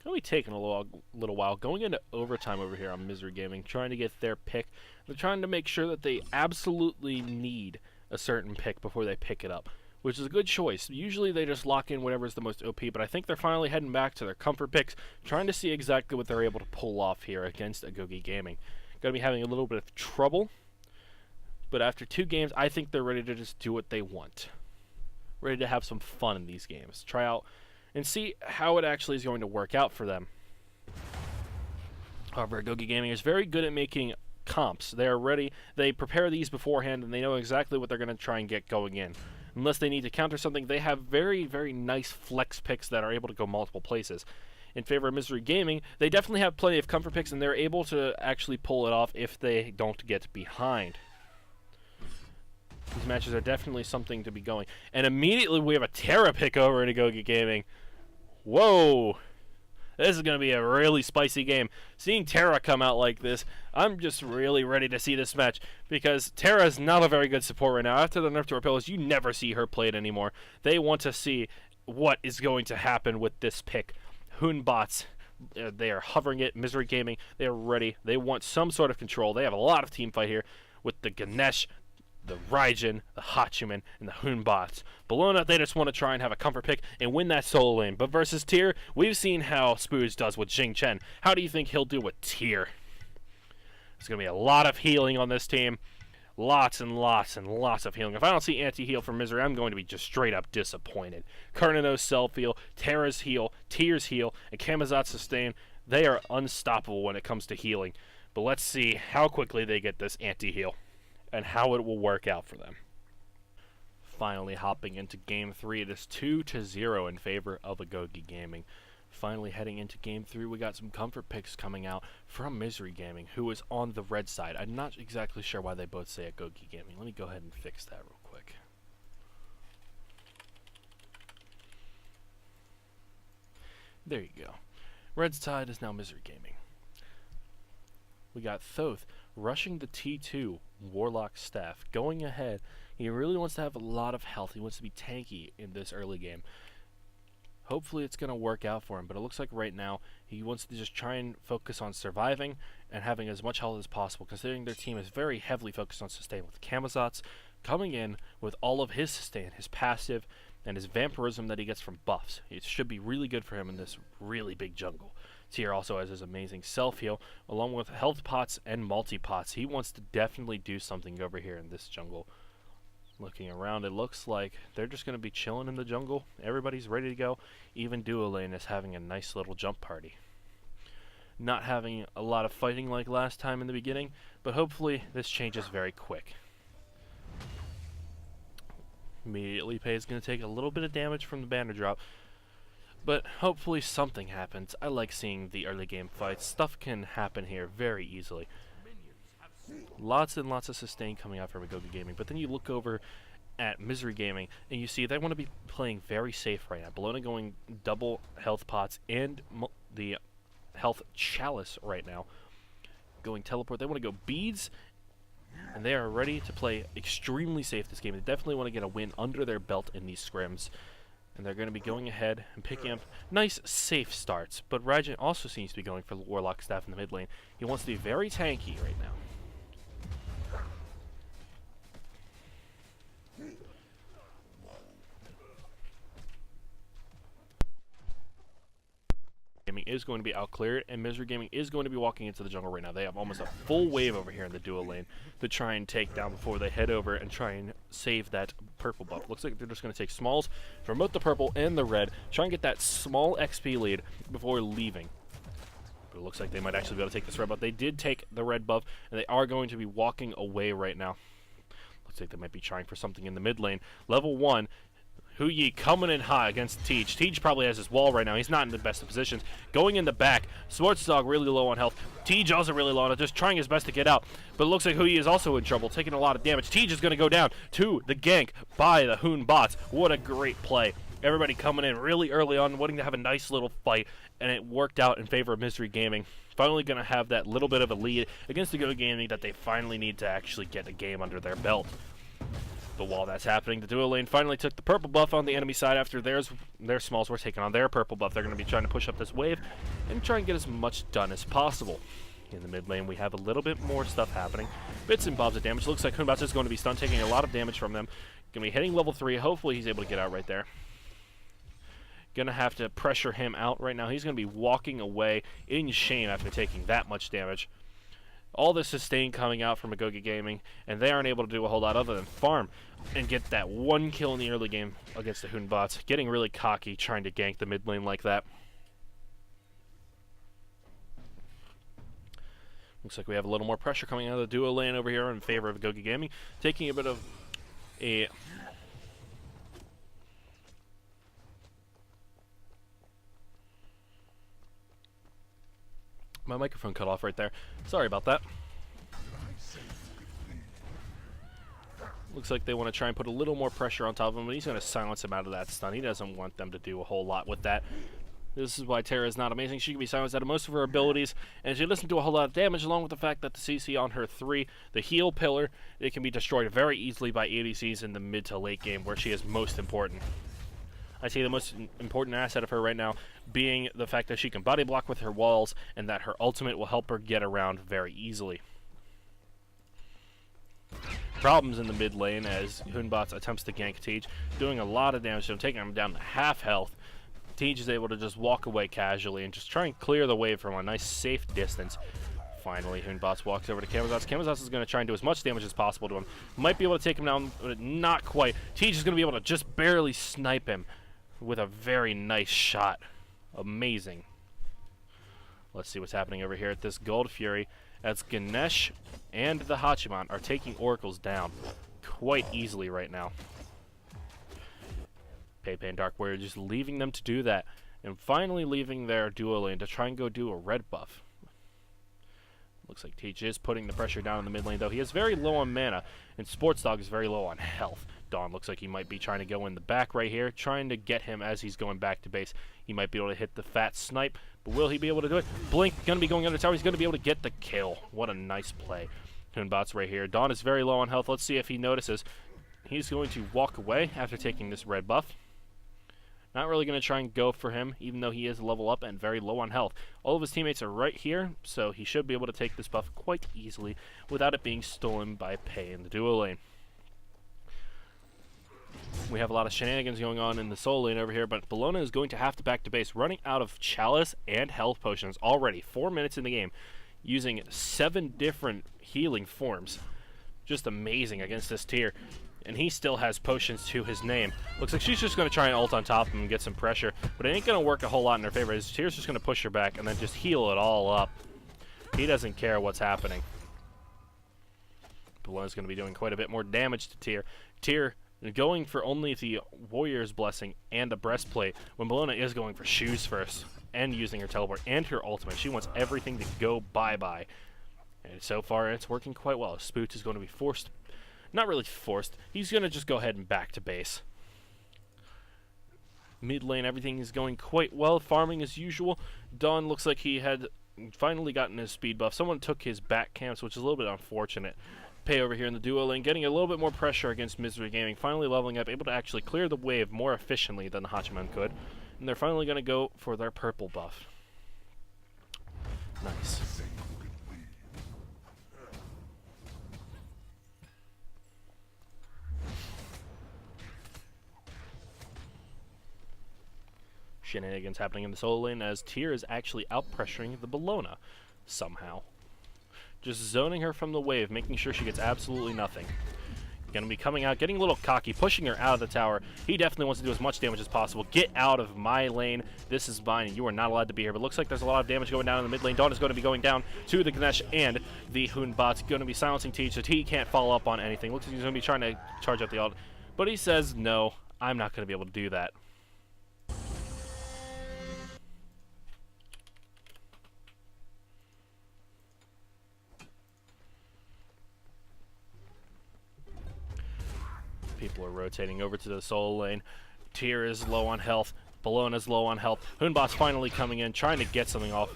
[SPEAKER 2] Only taking a little while. Going into overtime over here on Misery Gaming, trying to get their pick. They're trying to make sure that they absolutely need a certain pick before they pick it up. which is a good choice. Usually they just lock in whatever is the most OP, but I think they're finally heading back to their comfort picks, trying to see exactly what they're able to pull off here against Agoge Gaming. Going to be having a little bit of trouble, but after 2 games, I think they're ready to just do what they want. Ready to have some fun in these games. Try out and see how it actually is going to work out for them. However, Agoge Gaming is very good at making comps. They are ready. They prepare these beforehand, and they know exactly what they're going to try and get going in. Unless they need to counter something, they have very, very nice flex picks that are able to go multiple places. In favor of Misery Gaming, they definitely have plenty of comfort picks, and they're able to actually pull it off if they don't get behind. These matches are definitely something to be going. And immediately we have a Terra pick over at Agoge Gaming. Whoa! This is going to be a really spicy game. Seeing Terra come out like this, I'm just really ready to see this match, because Terra is not a very good support right now. After the nerf to her pillars, you never see her played anymore. They want to see what is going to happen with this pick. Hoonbots, they are hovering it. Misery Gaming, they are ready. They want some sort of control. They have a lot of team fight here with the Ganesh, the Raijin, the Hachiman, and the Hoonbots. Bologna, they just want to try and have a comfort pick and win that solo lane. But versus Tyr, we've seen how Spooge does with Jing Chen. How do you think he'll do with Tyr? There's going to be a lot of healing on this team. Lots and lots and lots of healing. If I don't see anti-heal from Misery, I'm going to be just straight up disappointed. Kernano's self-heal, Terra's heal, Tyr's heal, and Kamazat's sustain. They are unstoppable when it comes to healing. But let's see how quickly they get this anti-heal and how it will work out for them. Finally hopping into Game 3, it is 2-0 in favor of Agoge Gaming. Finally heading into Game 3, we got some comfort picks coming out from Misery Gaming, who is on the red side. I'm not exactly sure why they both say Agoge Gaming. Let me go ahead and fix that real quick. There you go. Red side is now Misery Gaming. We got Thoth rushing the T2 Warlock staff, going ahead. He really wants to have a lot of health. He wants to be tanky in this early game. Hopefully it's going to work out for him, but it looks like right now he wants to just try and focus on surviving and having as much health as possible, considering their team is very heavily focused on sustain, with Kamazat's coming in with all of his sustain, his passive, and his vampirism that he gets from buffs. It should be really good for him in this really big jungle. Tyr also has his amazing self-heal, along with health pots and multi-pots. He wants to definitely do something over here in this jungle. Looking around, it looks like they're just going to be chilling in the jungle. Everybody's ready to go. Even Duolane is having a nice little jump party. Not having a lot of fighting like last time in the beginning, but hopefully this changes very quick. Immediately, Pei is going to take a little bit of damage from the banner drop, but hopefully something happens. I like seeing the early game fights. Stuff can happen here very easily. Lots and lots of sustain coming out from Agoge Gaming, but then you look over at Misery Gaming and you see they want to be playing very safe right now. Bologna going double health pots and the health chalice right now. Going teleport. They want to go beads, and they are ready to play extremely safe this game. They definitely want to get a win under their belt in these scrims. And they're going to be going ahead and picking up nice, safe starts. But Raijin also seems to be going for the Warlock staff in the mid lane. He wants to be very tanky right now. Gaming is going to be out cleared, and Misery Gaming is going to be walking into the jungle right now. They have almost a full wave over here in the dual lane to try and take down before they head over and try and save that purple buff. Looks like they're just going to take smalls from both the purple and the red, try and get that small XP lead before leaving. But it looks like they might actually be able to take this red buff. They did take the red buff, and they are going to be walking away right now. Looks like they might be trying for something in the mid lane. Level 1. Huyi coming in high against Tej. Tej probably has his wall right now. He's not in the best of positions. Going in the back. Schwarzdog really low on health. Tej also really low on it, just trying his best to get out. But it looks like Huyi is also in trouble, taking a lot of damage. Tej is going to go down to the gank by the Hoon bots. What a great play. Everybody coming in really early on, wanting to have a nice little fight, and it worked out in favor of Misery Gaming. Finally going to have that little bit of a lead against the Agoge Gaming that they finally need to actually get a game under their belt. But while that's happening, the dual lane finally took the purple buff on the enemy side after their smalls were taken on their purple buff. They're going to be trying to push up this wave and try and get as much done as possible. In the mid lane, we have a little bit more stuff happening. Bits and bobs of damage. Looks like Hoonbots is going to be stunned, taking a lot of damage from them. Gonna be hitting level 3. Hopefully he's able to get out right there. Gonna have to pressure him out right now. He's gonna be walking away in shame after taking that much damage. All the sustain coming out from Agoge Gaming, and they aren't able to do a whole lot other than farm and get that one kill in the early game against the Hoonbots. Getting really cocky trying to gank the mid lane like that. Looks like we have a little more pressure coming out of the duo lane over here in favor of Agoge Gaming. Taking a bit of a... My microphone cut off right there. Sorry about that. Looks like they want to try and put a little more pressure on top of him, but he's going to silence him out of that stun. He doesn't want them to do a whole lot with that. This is why Terra is not amazing. She can be silenced out of most of her abilities, and she doesn't do a whole lot of damage, along with the fact that the CC on her 3, the heal pillar, it can be destroyed very easily by ADCs in the mid to late game, where she is most important. I see the most important asset of her right now being the fact that she can body block with her walls, and that her ultimate will help her get around very easily. Problems in the mid lane as Hoonbots attempts to gank Teach, doing a lot of damage to him, taking him down to half health. Teach is able to just walk away casually and just try and clear the wave from a nice safe distance. Finally, Hoonbots walks over to Camazotz. Camazotz is going to try and do as much damage as possible to him. Might be able to take him down, but not quite. Teach is going to be able to just barely snipe him with a very nice shot. Amazing. Let's see what's happening over here at this Gold Fury, as Ganesh and the Hachiman are taking Oracles down quite easily right now. Pepe and Dark Warrior just leaving them to do that, and finally leaving their duo lane to try and go do a red buff. Looks like Teach is putting the pressure down in the mid lane, though. He is very low on mana, and Sports Dog is very low on health. Dawn looks like he might be trying to go in the back right here, trying to get him as he's going back to base. He might be able to hit the fat snipe, but will he be able to do it? Blink, going to be going under tower. He's going to be able to get the kill. What a nice play. Hoonbots right here. Dawn is very low on health. Let's see if he notices. He's going to walk away after taking this red buff. Not really going to try and go for him, even though he is level up and very low on health. All of his teammates are right here, so he should be able to take this buff quite easily without it being stolen by Pei in the duo lane. We have a lot of shenanigans going on in the solo lane over here, but Bellona is going to have to back to base, running out of Chalice and health potions already. 4 minutes in the game, using 7 different healing forms. Just amazing against this tier. And he still has potions to his name. Looks like she's just going to try and ult on top of him and get some pressure, but it ain't going to work a whole lot in her favor. His Tier's just going to push her back and then just heal it all up. He doesn't care what's happening. Bellona's going to be doing quite a bit more damage to Tier. Tier going for only the Warrior's Blessing and the Breastplate, when Bellona is going for shoes first and using her teleport and her ultimate. She wants everything to go bye-bye. And so far, it's working quite well. Spoot is going to be forced. Not really forced. He's going to just go ahead and back to base. Mid lane, everything is going quite well. Farming as usual. Dawn looks like he had finally gotten his speed buff. Someone took his back camps, which is a little bit unfortunate. Pei over here in the duo lane, getting a little bit more pressure against Misery Gaming. Finally leveling up, able to actually clear the wave more efficiently than the Hachiman could. And they're finally going to go for their purple buff. Nice. Shenanigans happening in the solo lane as Tyr is actually out-pressuring the Bellona somehow. Just zoning her from the wave, making sure she gets absolutely nothing. Gonna be coming out, getting a little cocky, pushing her out of the tower. He definitely wants to do as much damage as possible. Get out of my lane. This is mine, and you are not allowed to be here. But looks like there's a lot of damage going down in the mid lane. Dawn is going to be going down to the Ganesh, and the Hoonbot's going to be silencing Teach, so he can't follow up on anything. Looks like he's going to be trying to charge up the ult. But he says, no, I'm not going to be able to do that. People are rotating over to the solo lane. Tyr is low on health. Bellona's low on health. Hoonbot's finally coming in, trying to get something off.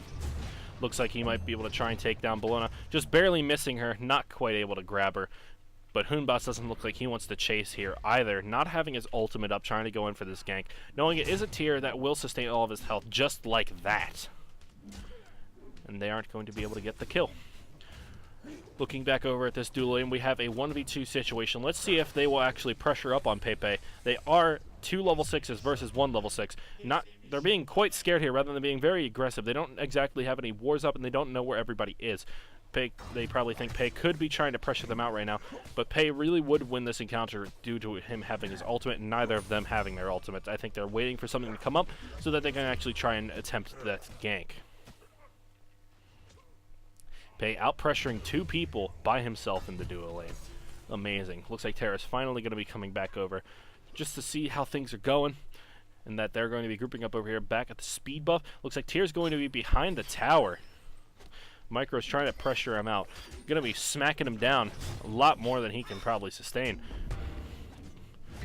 [SPEAKER 2] Looks like he might be able to try and take down Bellona. Just barely missing her, not quite able to grab her. But Hoonbot doesn't look like he wants to chase here either. Not having his ultimate up, trying to go in for this gank. Knowing it is a Tyr that will sustain all of his health just like that. And they aren't going to be able to get the kill. Looking back over at this duel lane, we have a 1v2 situation. Let's see if they will actually pressure up on Pepe. They are 2 level 6s versus 1 level 6. They're being quite scared here rather than being very aggressive. They don't exactly have any wars up and they don't know where everybody is. They probably think Pei could be trying to pressure them out right now, but Pei really would win this encounter due to him having his ultimate and neither of them having their ultimates. I think they're waiting for something to come up so that they can actually try and attempt that gank. Pei out-pressuring 2 people by himself in the duo lane. Amazing. Looks like Terra's finally going to be coming back over just to see how things are going, and that they're going to be grouping up over here back at the speed buff. Looks like Tyr's going to be behind the tower. Micro's trying to pressure him out. Going to be smacking him down a lot more than he can probably sustain.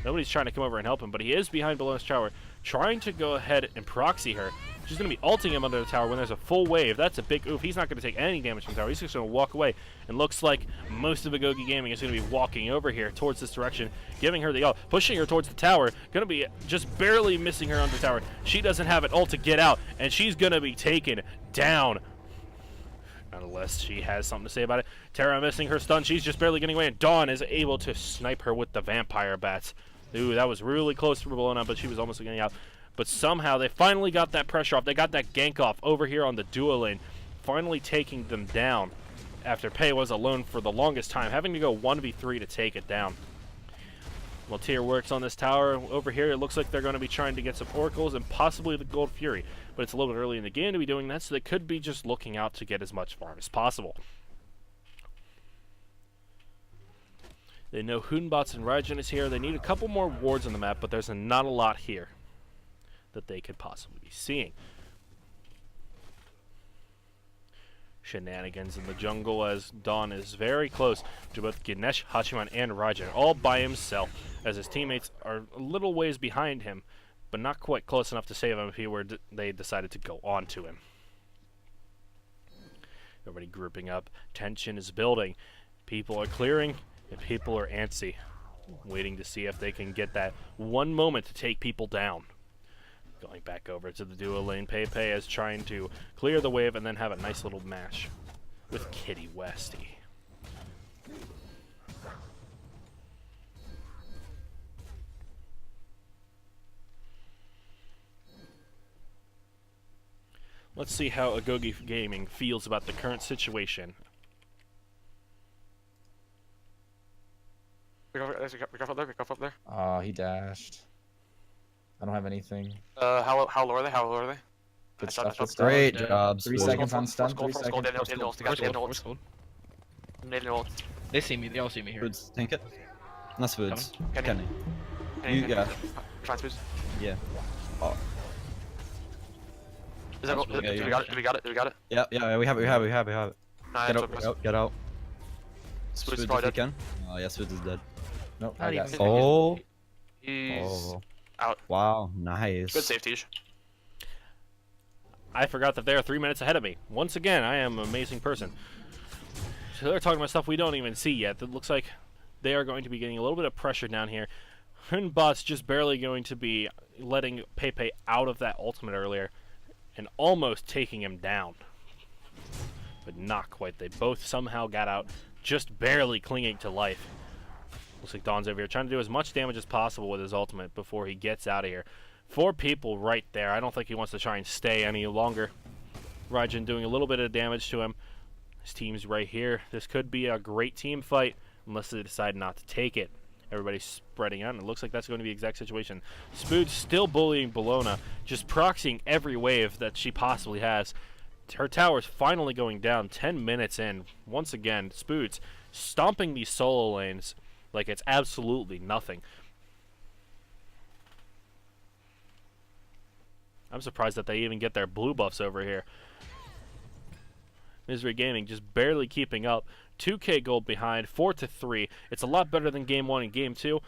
[SPEAKER 2] Nobody's trying to come over and help him, but he is behind Ballona's tower, trying to go ahead and proxy her. She's going to be ulting him under the tower when there's a full wave. That's a big oof. He's not going to take any damage from the tower. He's just going to walk away. And looks like most of Agoge Gaming is going to be walking over here towards this direction, giving her the ult, pushing her towards the tower. Going to be just barely missing her under the tower. She doesn't have an ult to get out, and she's going to be taken down. Unless she has something to say about it. Terra missing her stun. She's just barely getting away, and Dawn is able to snipe her with the vampire bats. Ooh, that was really close for Bologna, but she was almost getting out. But somehow they finally got that pressure off. They got that gank off over here on the duo lane, finally taking them down after Pei was alone for the longest time, having to go 1v3 to take it down. While Tyr works on this tower over here, it looks like they're going to be trying to get some oracles and possibly the Gold Fury. But it's a little bit early in the game to be doing that, so they could be just looking out to get as much farm as possible. They know Hoonbots and Raijin is here. They need a couple more wards on the map, but there's not a lot here that they could possibly be seeing. Shenanigans in the jungle as Dawn is very close to both Ganesh, Hachiman, and Raijin, all by himself, as his teammates are a little ways behind him, but not quite close enough to save him if they decided to go on to him. Everybody grouping up. Tension is building. People are clearing, and people are antsy, waiting to see if they can get that one moment to take people down. Going back over to the duo lane, Pepe is trying to clear the wave and then have a nice little match with Kitty Westy. Let's see how Agoge Gaming feels about the current situation.
[SPEAKER 3] We go up there. We go up there.
[SPEAKER 6] Oh, he dashed. I don't have anything.
[SPEAKER 3] How low are they? How low are they?
[SPEAKER 6] Good
[SPEAKER 3] I
[SPEAKER 6] stuff,
[SPEAKER 3] shot-
[SPEAKER 6] good stuff.
[SPEAKER 4] Great
[SPEAKER 5] Yeah.
[SPEAKER 4] job.
[SPEAKER 6] 3
[SPEAKER 4] Spool.
[SPEAKER 6] seconds on stun,
[SPEAKER 3] First goal,
[SPEAKER 6] 3
[SPEAKER 3] first goal,
[SPEAKER 6] seconds.
[SPEAKER 3] they ult. They got
[SPEAKER 5] First gold.
[SPEAKER 3] They ult.
[SPEAKER 5] They see me. They all see me here.
[SPEAKER 4] Foods, tank it. Nice foods.
[SPEAKER 3] Kenny.
[SPEAKER 4] Kenny. You, yeah.
[SPEAKER 3] Try to
[SPEAKER 4] Yeah. Oh.
[SPEAKER 3] Is that
[SPEAKER 5] That's
[SPEAKER 3] do
[SPEAKER 5] really
[SPEAKER 3] we
[SPEAKER 5] good.
[SPEAKER 3] got it? Do we got it? Do we got it?
[SPEAKER 4] Yeah, yeah, we have it.
[SPEAKER 3] Nah,
[SPEAKER 4] Get
[SPEAKER 3] it's
[SPEAKER 4] out,
[SPEAKER 3] okay.
[SPEAKER 4] get out, get out.
[SPEAKER 3] Spoods
[SPEAKER 4] Foods if
[SPEAKER 3] probably
[SPEAKER 4] you
[SPEAKER 3] dead.
[SPEAKER 4] can. Oh, yes, Foods is dead.
[SPEAKER 6] Nope,
[SPEAKER 5] Not
[SPEAKER 6] I got
[SPEAKER 5] even-
[SPEAKER 6] it.
[SPEAKER 4] Oh.
[SPEAKER 3] He's
[SPEAKER 4] Oh.
[SPEAKER 3] out.
[SPEAKER 4] Wow, nice.
[SPEAKER 3] Good safety.
[SPEAKER 2] I forgot that they are 3 minutes ahead of me. Once again, I am an amazing person. So they're talking about stuff we don't even see yet. It looks like they are going to be getting a little bit of pressure down here. Hoonbot's just barely going to be letting Pepe out of that ultimate earlier and almost taking him down. But not quite. They both somehow got out, just barely clinging to life. Looks like Dawn's over here trying to do as much damage as possible with his ultimate before he gets out of here. 4 people right there. I don't think he wants to try and stay any longer. Raijin doing a little bit of damage to him. His team's right here. This could be a great team fight unless they decide not to take it. Everybody's spreading out, and it looks like that's going to be the exact situation. Spood's still bullying Bologna, just proxying every wave that she possibly has. Her tower's finally going down 10 minutes in. Once again, Spood's stomping these solo lanes like it's absolutely nothing. I'm surprised that they even get their blue buffs over here. Misery Gaming just barely keeping up. 2k gold behind, 4-3. It's a lot better than Game 1 and Game 2,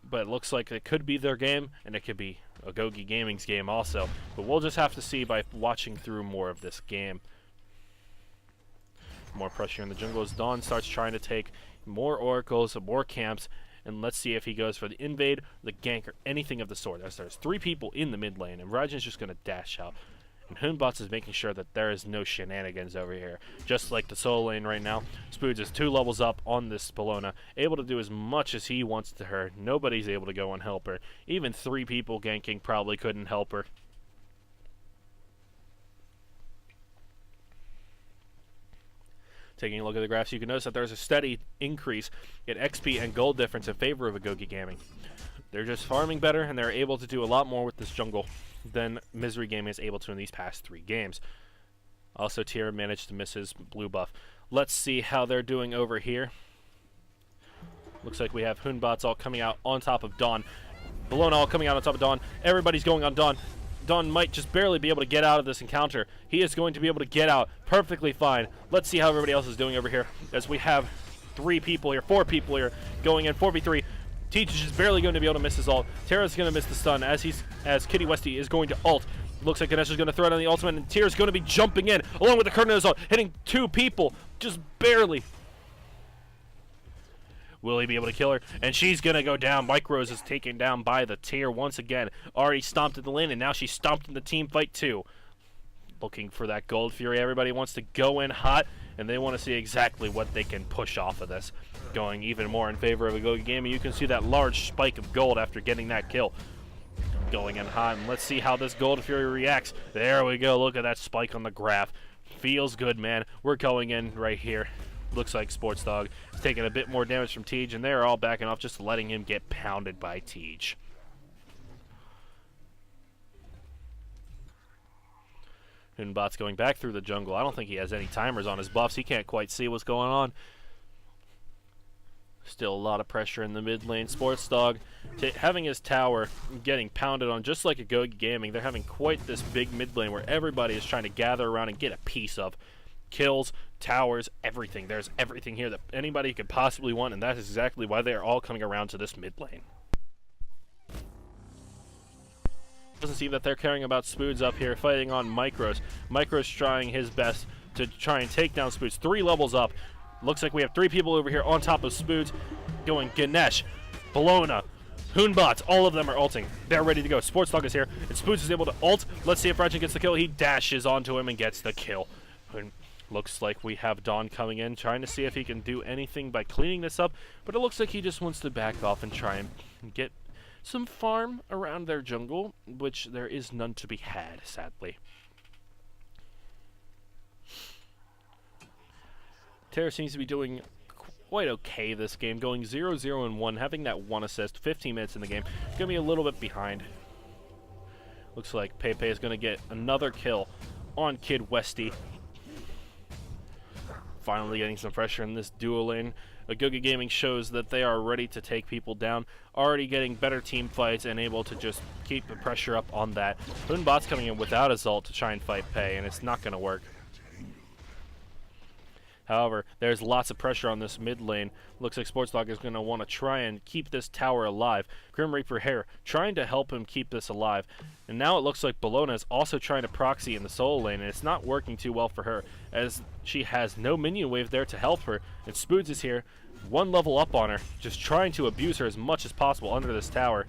[SPEAKER 2] but it looks like it could be their game, and it could be Agoge Gaming's game also. But we'll just have to see by watching through more of this game. More pressure in the jungle as Dawn starts trying to take more oracles, more camps, and let's see if he goes for the invade, the gank, or anything of the sort. As there's 3 people in the mid lane, and Raijin's just going to dash out. And Hoonbots is making sure that there is no shenanigans over here. Just like the solo lane right now, Spoods is 2 levels up on this Bellona, able to do as much as he wants to her. Nobody's able to go and help her. Even 3 people ganking probably couldn't help her. Taking a look at the graphs, you can notice that there's a steady increase in XP and gold difference in favor of Agoge Gaming. They're just farming better, and they're able to do a lot more with this jungle than Misery Gaming is able to in these past 3 games. Also, Tier managed to miss his blue buff. Let's see how they're doing over here. Looks like we have Hoonbots all coming out on top of Dawn. Bellona all coming out on top of Dawn. Everybody's going on Dawn. Dawn might just barely be able to get out of this encounter. He is going to be able to get out perfectly fine. Let's see how everybody else is doing over here, as we have 4 people here going in 4v3. Teach is just barely going to be able to miss his ult. Terra's going to miss the stun as Kitty Westy is going to ult. Looks like Ganesh is going to throw it on the ultimate, and Tier's going to be jumping in along with the Kurno's ult, hitting 2 people just barely. Will he be able to kill her? And she's going to go down. Micros is taken down by the Tier once again. Already stomped in the lane, and now she's stomped in the team fight too. Looking for that Gold Fury. Everybody wants to go in hot, and they want to see exactly what they can push off of this. Going even more in favor of Agoge Gaming. You can see that large spike of gold after getting that kill. Going in hot, and let's see how this Gold Fury reacts. There we go. Look at that spike on the graph. Feels good, man. We're going in right here. Looks like Sports Dog is taking a bit more damage from Tej, and they're all backing off, just letting him get pounded by Tej. Hoonbot's going back through the jungle. I don't think he has any timers on his buffs. He can't quite see what's going on. Still a lot of pressure in the mid lane. Sports Dog having his tower getting pounded on just like Agoge Gaming. They're having quite this big mid lane where everybody is trying to gather around and get a piece of. Kills, towers, everything. There's everything here that anybody could possibly want, and that is exactly why they are all coming around to this mid lane. Doesn't seem that they're caring about Spoods up here, fighting on Micros. Micros trying his best to try and take down Spoods. 3 levels up. Looks like we have 3 people over here on top of Spoods. Going Ganesh, Bellona, Hoonbots, all of them are ulting. They're ready to go. Sports Dog is here, and Spoods is able to ult. Let's see if Ratchet gets the kill. He dashes onto him and gets the kill. Looks like we have Dawn coming in, trying to see if he can do anything by cleaning this up, but it looks like he just wants to back off and try and get some farm around their jungle, which there is none to be had, sadly. Terra seems to be doing quite okay this game, going 0-0-1, having that 1 assist, 15 minutes in the game. Going to be a little bit behind. Looks like Pepe is going to get another kill on Kid Westy. Finally getting some pressure in this duo lane. Agoge Gaming shows that they are ready to take people down, already getting better team fights and able to just keep the pressure up on that. Hoonbot's coming in without his ult to try and fight Pei, and it's not going to work. However, there's lots of pressure on this mid lane. Looks like Sports Dog is going to want to try and keep this tower alive. Grim Reaper Hair trying to help him keep this alive. And now it looks like Bellona is also trying to proxy in the solo lane, and it's not working too well for her, as she has no minion wave there to help her. And Spoods is here, 1 level up on her, just trying to abuse her as much as possible under this tower.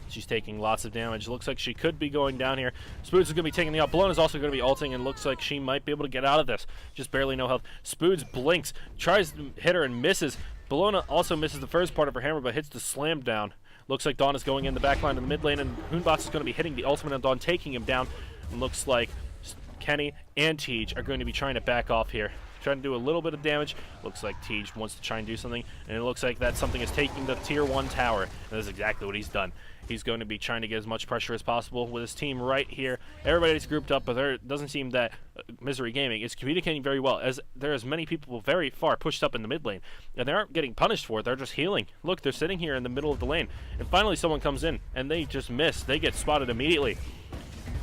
[SPEAKER 2] She's taking lots of damage. Looks like she could be going down here. Spoods is going to be taking the out. Bellona's also going to be ulting, and looks like she might be able to get out of this. Just barely no health. Spoods blinks, tries to hit her and misses. Bellona also misses the first part of her hammer, but hits the slam down. Looks like Dawn is going in the back line in the mid lane, and Hoonbots is going to be hitting the ultimate on Dawn, taking him down. And looks like Kenny and Tej are going to be trying to back off here. Trying to do a little bit of damage. Looks like Tej wants to try and do something, and it looks like that something is taking the tier 1 tower, and that's exactly what he's done. He's going to be trying to get as much pressure as possible with his team right here. Everybody's grouped up, but there doesn't seem that Misery Gaming is communicating very well, as there is many people very far pushed up in the mid lane, and they aren't getting punished for it. They're just healing. Look, they're sitting here in the middle of the lane, and finally someone comes in, and they just miss. They get spotted immediately.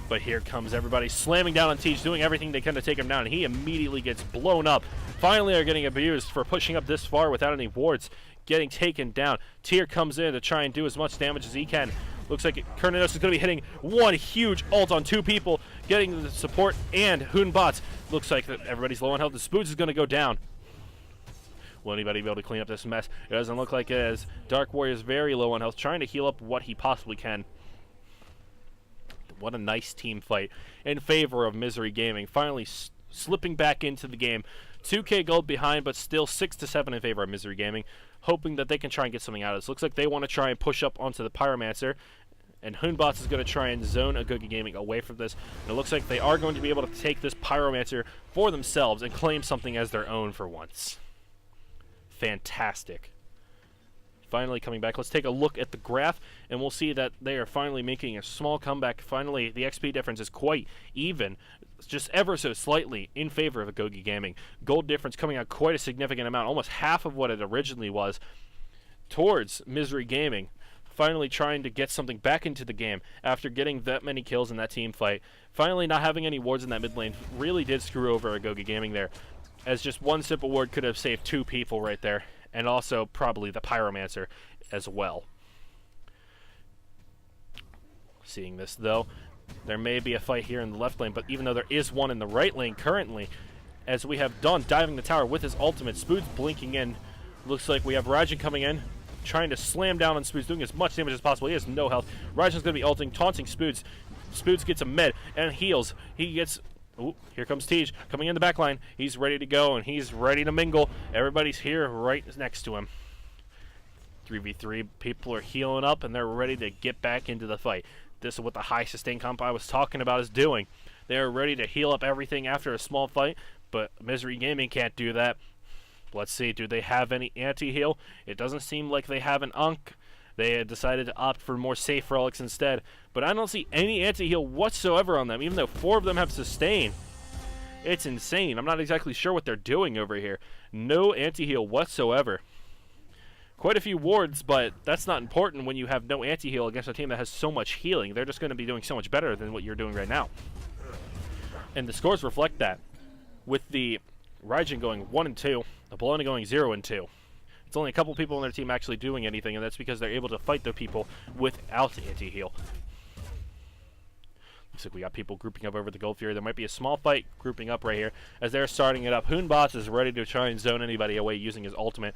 [SPEAKER 2] But here comes everybody slamming down on Tej, doing everything they can to take him down, and he immediately gets blown up. Finally, they're getting abused for pushing up this far without any wards, getting taken down. Tyr comes in to try and do as much damage as he can. Looks like Kurnanos is going to be hitting 1 huge ult on 2 people, getting the support and Hoonbots. Looks like that everybody's low on health. The Spoods is going to go down. Will anybody be able to clean up this mess? It doesn't look like it, as Dark Warrior is very low on health, trying to heal up what he possibly can. What a nice team fight in favor of Misery Gaming. Finally slipping back into the game. 2k gold behind, but still 6-7 in favor of Misery Gaming, hoping that they can try and get something out of this. Looks like they want to try and push up onto the Pyromancer, and Hoonbots is going to try and zone Agoge Gaming away from this. And it looks like they are going to be able to take this Pyromancer for themselves and claim something as their own for once. Fantastic. Finally coming back. Let's take a look at the graph, and we'll see that they are finally making a small comeback. Finally, the XP difference is quite even, just ever so slightly in favor of Agoge Gaming. Gold difference coming out quite a significant amount, almost half of what it originally was, towards Misery Gaming. Finally trying to get something back into the game after getting that many kills in that team fight. Finally not having any wards in that mid lane really did screw over Agoge Gaming there, as just one simple ward could have saved 2 people right there, and also probably the Pyromancer as well. Seeing this though, there may be a fight here in the left lane, but even though there is one in the right lane currently, as we have Dawn diving the tower with his ultimate, Spood's blinking in. Looks like we have Rajan coming in, trying to slam down on Spoods, doing as much damage as possible. He has no health. Rajan's going to be ulting, taunting Spoods. Spoods gets a med and heals. He gets... Ooh, here comes Tej coming in the back line. He's ready to go, and he's ready to mingle. Everybody's here right next to him. 3v3, people are healing up, and they're ready to get back into the fight. This is what the high sustain comp I was talking about is doing. They're ready to heal up everything after a small fight, but Misery Gaming can't do that. Let's see, do they have any anti-heal? It doesn't seem like they have an Unk. They had decided to opt for more safe relics instead, but I don't see any anti-heal whatsoever on them, even though 4 of them have sustain. It's insane. I'm not exactly sure what they're doing over here. No anti-heal whatsoever. Quite a few wards, but that's not important when you have no anti-heal against a team that has so much healing. They're just going to be doing so much better than what you're doing right now. And the scores reflect that, with the Raijin going 1 and 2, the Bologna going 0 and 2. It's only a couple people on their team actually doing anything, and that's because they're able to fight the people without anti-heal. Looks like we got people grouping up over the Gold Fury. There might be a small fight grouping up right here as they're starting it up. Hoonbots is ready to try and zone anybody away using his ultimate.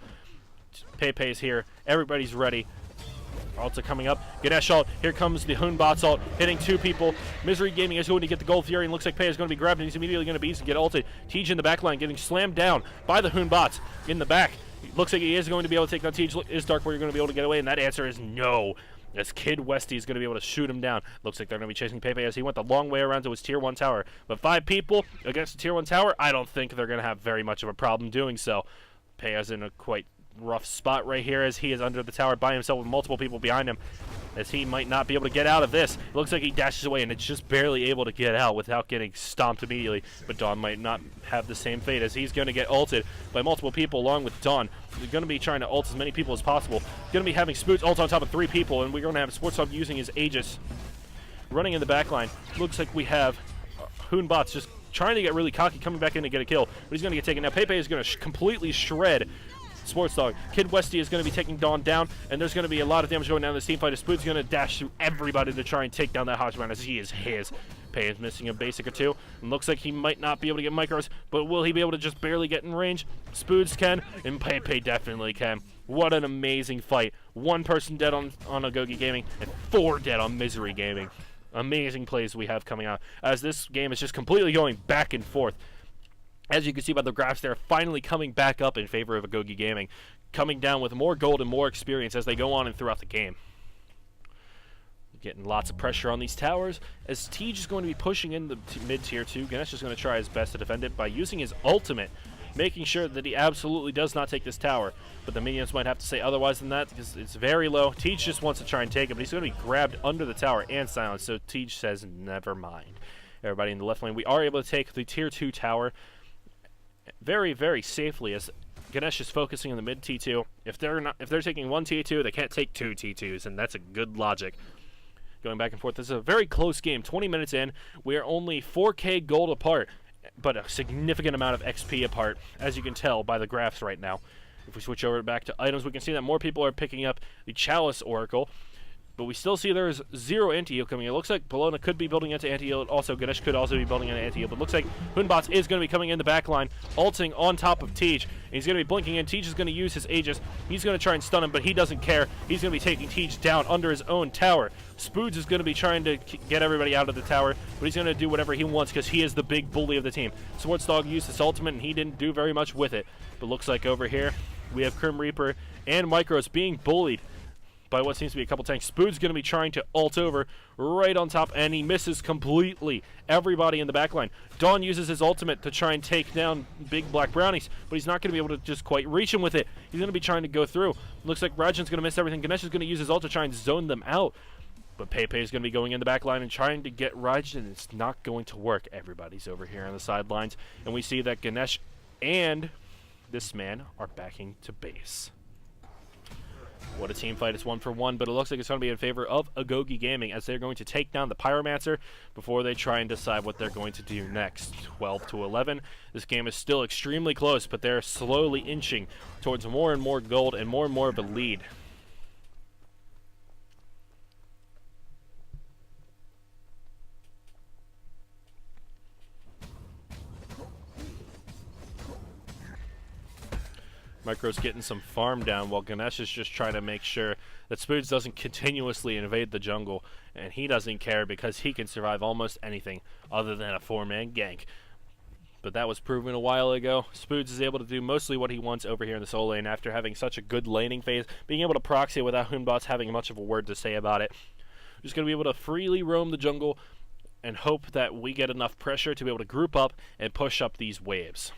[SPEAKER 2] Pepe's here. Everybody's ready. Ulta coming up. Ganesh ult. Here comes the Hoonbots ult, hitting 2 people. Misery Gaming is going to get the Gold Fury, and looks like Pei is going to be grabbed, and he's immediately going to beast and get ulted. Tej in the back line getting slammed down by the Hoonbots in the back. Looks like he is going to be able to take down Tej. Is Dark Warrior going to be able to get away? And that answer is no, as Kid Westy is going to be able to shoot him down. Looks like they're going to be chasing Pepe as he went the long way around to his tier 1 tower. But 5 people against a tier 1 tower, I don't think they're going to have very much of a problem doing so. Pepe's in a quite rough spot right here as he is under the tower by himself with multiple people behind him, as he might not be able to get out of this. It looks like he dashes away and it's just barely able to get out without getting stomped immediately. But Dawn might not have the same fate, as he's going to get ulted by multiple people along with Dawn. We're going to be trying to ult as many people as possible. Going to be having Spoots ult on top of 3 people, and we're going to have Sportsoft using his Aegis. Running in the back line. Looks like we have Hoonbots just trying to get really cocky, coming back in to get a kill. But he's going to get taken. Now Pepe is going to completely shred Sports Dog. Kid Westy is going to be taking Dawn down, and there's going to be a lot of damage going down in this team fight. Spood's going to dash through everybody to try and take down that Hodgman, as he is his. Pei is missing a basic or 2, and looks like he might not be able to get micros, but will he be able to just barely get in range? Spoods can, and Pepe definitely can. What an amazing fight. 1 person dead on Agoge Gaming, and 4 dead on Misery Gaming. Amazing plays we have coming out, as this game is just completely going back and forth. As you can see by the graphs, they're finally coming back up in favor of Agoge Gaming, coming down with more gold and more experience as they go on and throughout the game. Getting lots of pressure on these towers, as Tej is going to be pushing in the mid-tier 2. Ganesh is going to try his best to defend it by using his ultimate, making sure that he absolutely does not take this tower. But the minions might have to say otherwise than that, because it's very low. Tej just wants to try and take it, but he's going to be grabbed under the tower and silenced, so Tej says never mind. Everybody in the left lane, we are able to take the tier 2 tower very, very safely, as Ganesh is focusing on the mid T2. If they're taking 1 T2, they can't take 2 T2s, and that's a good logic. Going back and forth, this is a very close game. 20 minutes in, we are only 4k gold apart, but a significant amount of XP apart, as you can tell by the graphs right now. If we switch over back to items, we can see that more people are picking up the Chalice Oracle, But we still see there's 0 anti-heal coming. It looks like Bologna could be building into anti-heal. Also, Ganesh could also be building into anti-heal. But it looks like Hunbots is going to be coming in the back line, ulting on top of Tej. He's going to be blinking in. Tej is going to use his Aegis. He's going to try and stun him, but he doesn't care. He's going to be taking Tej down under his own tower. Spoods is going to be trying to get everybody out of the tower, but he's going to do whatever he wants because he is the big bully of the team. Sportsdog used his ultimate, and he didn't do very much with it. But looks like over here, we have Crim Reaper and Micros being bullied by what seems to be a couple tanks. Spood's going to be trying to ult over right on top, and he misses completely everybody in the backline. Dawn uses his ultimate to try and take down Big Black Brownies, but he's not going to be able to just quite reach him with it. He's going to be trying to go through. Looks like Rajan's going to miss everything. Ganesh is going to use his ult to try and zone them out. But Pepe is going to be going in the back line and trying to get Rajan, and it's not going to work. Everybody's over here on the sidelines, and we see that Ganesh and this man are backing to base. What a team fight. It's 1-for-1, but it looks like it's going to be in favor of Agoge Gaming as they're going to take down the Pyromancer before they try and decide what they're going to do next. 12-11. This game is still extremely close, but they're slowly inching towards more and more gold and more of a lead. Micro's getting some farm down while Ganesh is just trying to make sure that Spoods doesn't continuously invade the jungle, and he doesn't care because he can survive almost anything other than a 4-man gank. But that was proven a while ago. Spoods is able to do mostly what he wants over here in the solo lane after having such a good laning phase, being able to proxy without Hunbots having much of a word to say about it. Just going to be able to freely roam the jungle and hope that we get enough pressure to be able to group up and push up these waves.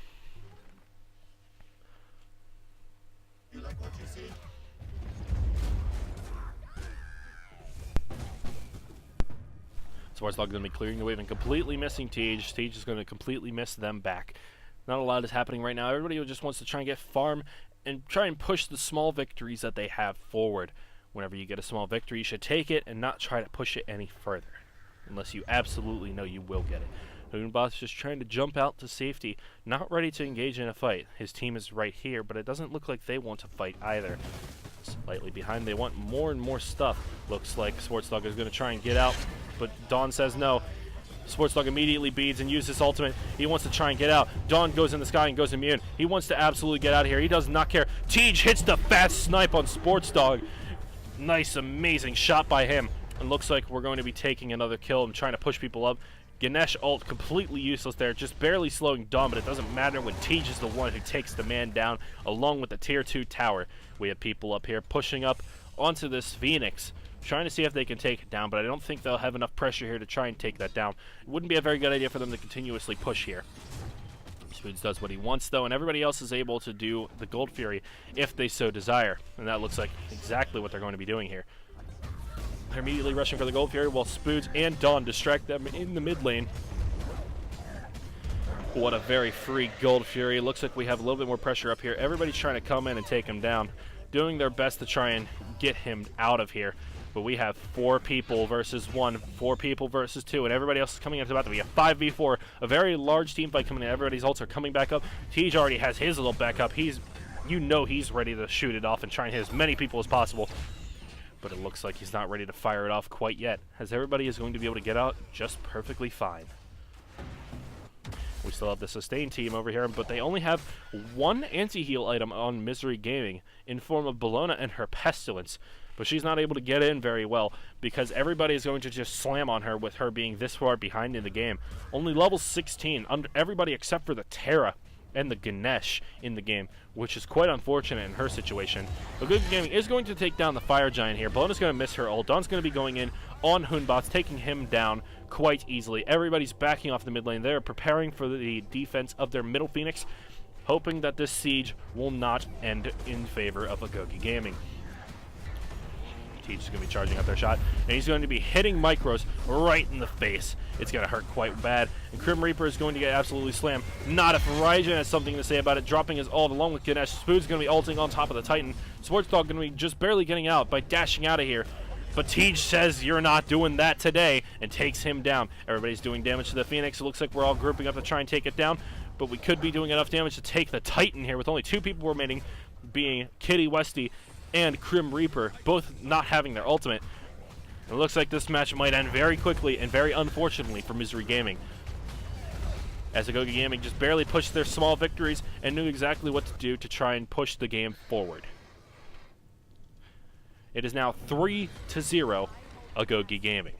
[SPEAKER 2] Sportsdog going to be clearing the wave and completely missing Tej. Tej is going to completely miss them back. Not a lot is happening right now. Everybody just wants to try and get farm and try and push the small victories that they have forward. Whenever you get a small victory, you should take it and not try to push it any further, unless you absolutely know you will get it. Hunbots just trying to jump out to safety, not ready to engage in a fight. His team is right here, but it doesn't look like they want to fight either. Slightly behind, they want more and more stuff. Looks like Sportsdog is going to try and get out, but Dawn says no. Sportsdog immediately beads and uses his ultimate. He wants to try and get out. Dawn goes in the sky and goes immune. He wants to absolutely get out of here. He does not care. Tej hits the fast snipe on Sportsdog. Nice, amazing shot by him. And looks like we're going to be taking another kill and trying to push people up. Ganesh ult completely useless there, just barely slowing Dawn, but it doesn't matter when Tej is the one who takes the man down along with the tier 2 tower. We have people up here pushing up onto this Phoenix, trying to see if they can take it down, but I don't think they'll have enough pressure here to try and take that down. It wouldn't be a very good idea for them to continuously push here. Spoods does what he wants though, and everybody else is able to do the Gold Fury if they so desire, and that looks like exactly what they're going to be doing here. They're immediately rushing for the Gold Fury while Spoods and Dawn distract them in the mid lane. What a very free Gold Fury. Looks like we have a little bit more pressure up here. Everybody's trying to come in and take him down, doing their best to try and get him out of here. But we have 4 people versus 1, 4 people versus 2, and everybody else is coming into the battle. We have 5v4, a very large team fight coming in. Everybody's ults are coming back up. Tej already has his little backup. He's ready to shoot it off and try and hit as many people as possible. But it looks like he's not ready to fire it off quite yet, as everybody is going to be able to get out just perfectly fine. We still have the sustain team over here, but they only have 1 anti-heal item on Misery Gaming in form of Bologna and her Pestilence. But she's not able to get in very well because everybody is going to just slam on her with her being this far behind in the game. Only level 16, under everybody except for the Terra and the Ganesh in the game, which is quite unfortunate in her situation. Agoge Gaming is going to take down the Fire Giant here. Bologna's going to miss her ult. Dawn's going to be going in on Hunbots, taking him down quite easily. Everybody's backing off the mid lane. They're preparing for the defense of their middle Phoenix, hoping that this siege will not end in favor of Agoge Gaming. Tej is going to be charging up their shot, and he's going to be hitting Micros right in the face. It's going to hurt quite bad, and Crim Reaper is going to get absolutely slammed. Not if Raijin has something to say about it, dropping his ult along with Ganesh. Spood's going to be ulting on top of the Titan. Sportsdog going to be just barely getting out by dashing out of here, but Tej says you're not doing that today, and takes him down. Everybody's doing damage to the Phoenix. It looks like we're all grouping up to try and take it down, but we could be doing enough damage to take the Titan here with only 2 people remaining, being Kitty Westy and Crim Reaper, both not having their ultimate. It looks like this match might end very quickly and very unfortunately for Misery Gaming, as Agoge Gaming just barely pushed their small victories and knew exactly what to do to try and push the game forward. It is now 3-0 Agoge Gaming.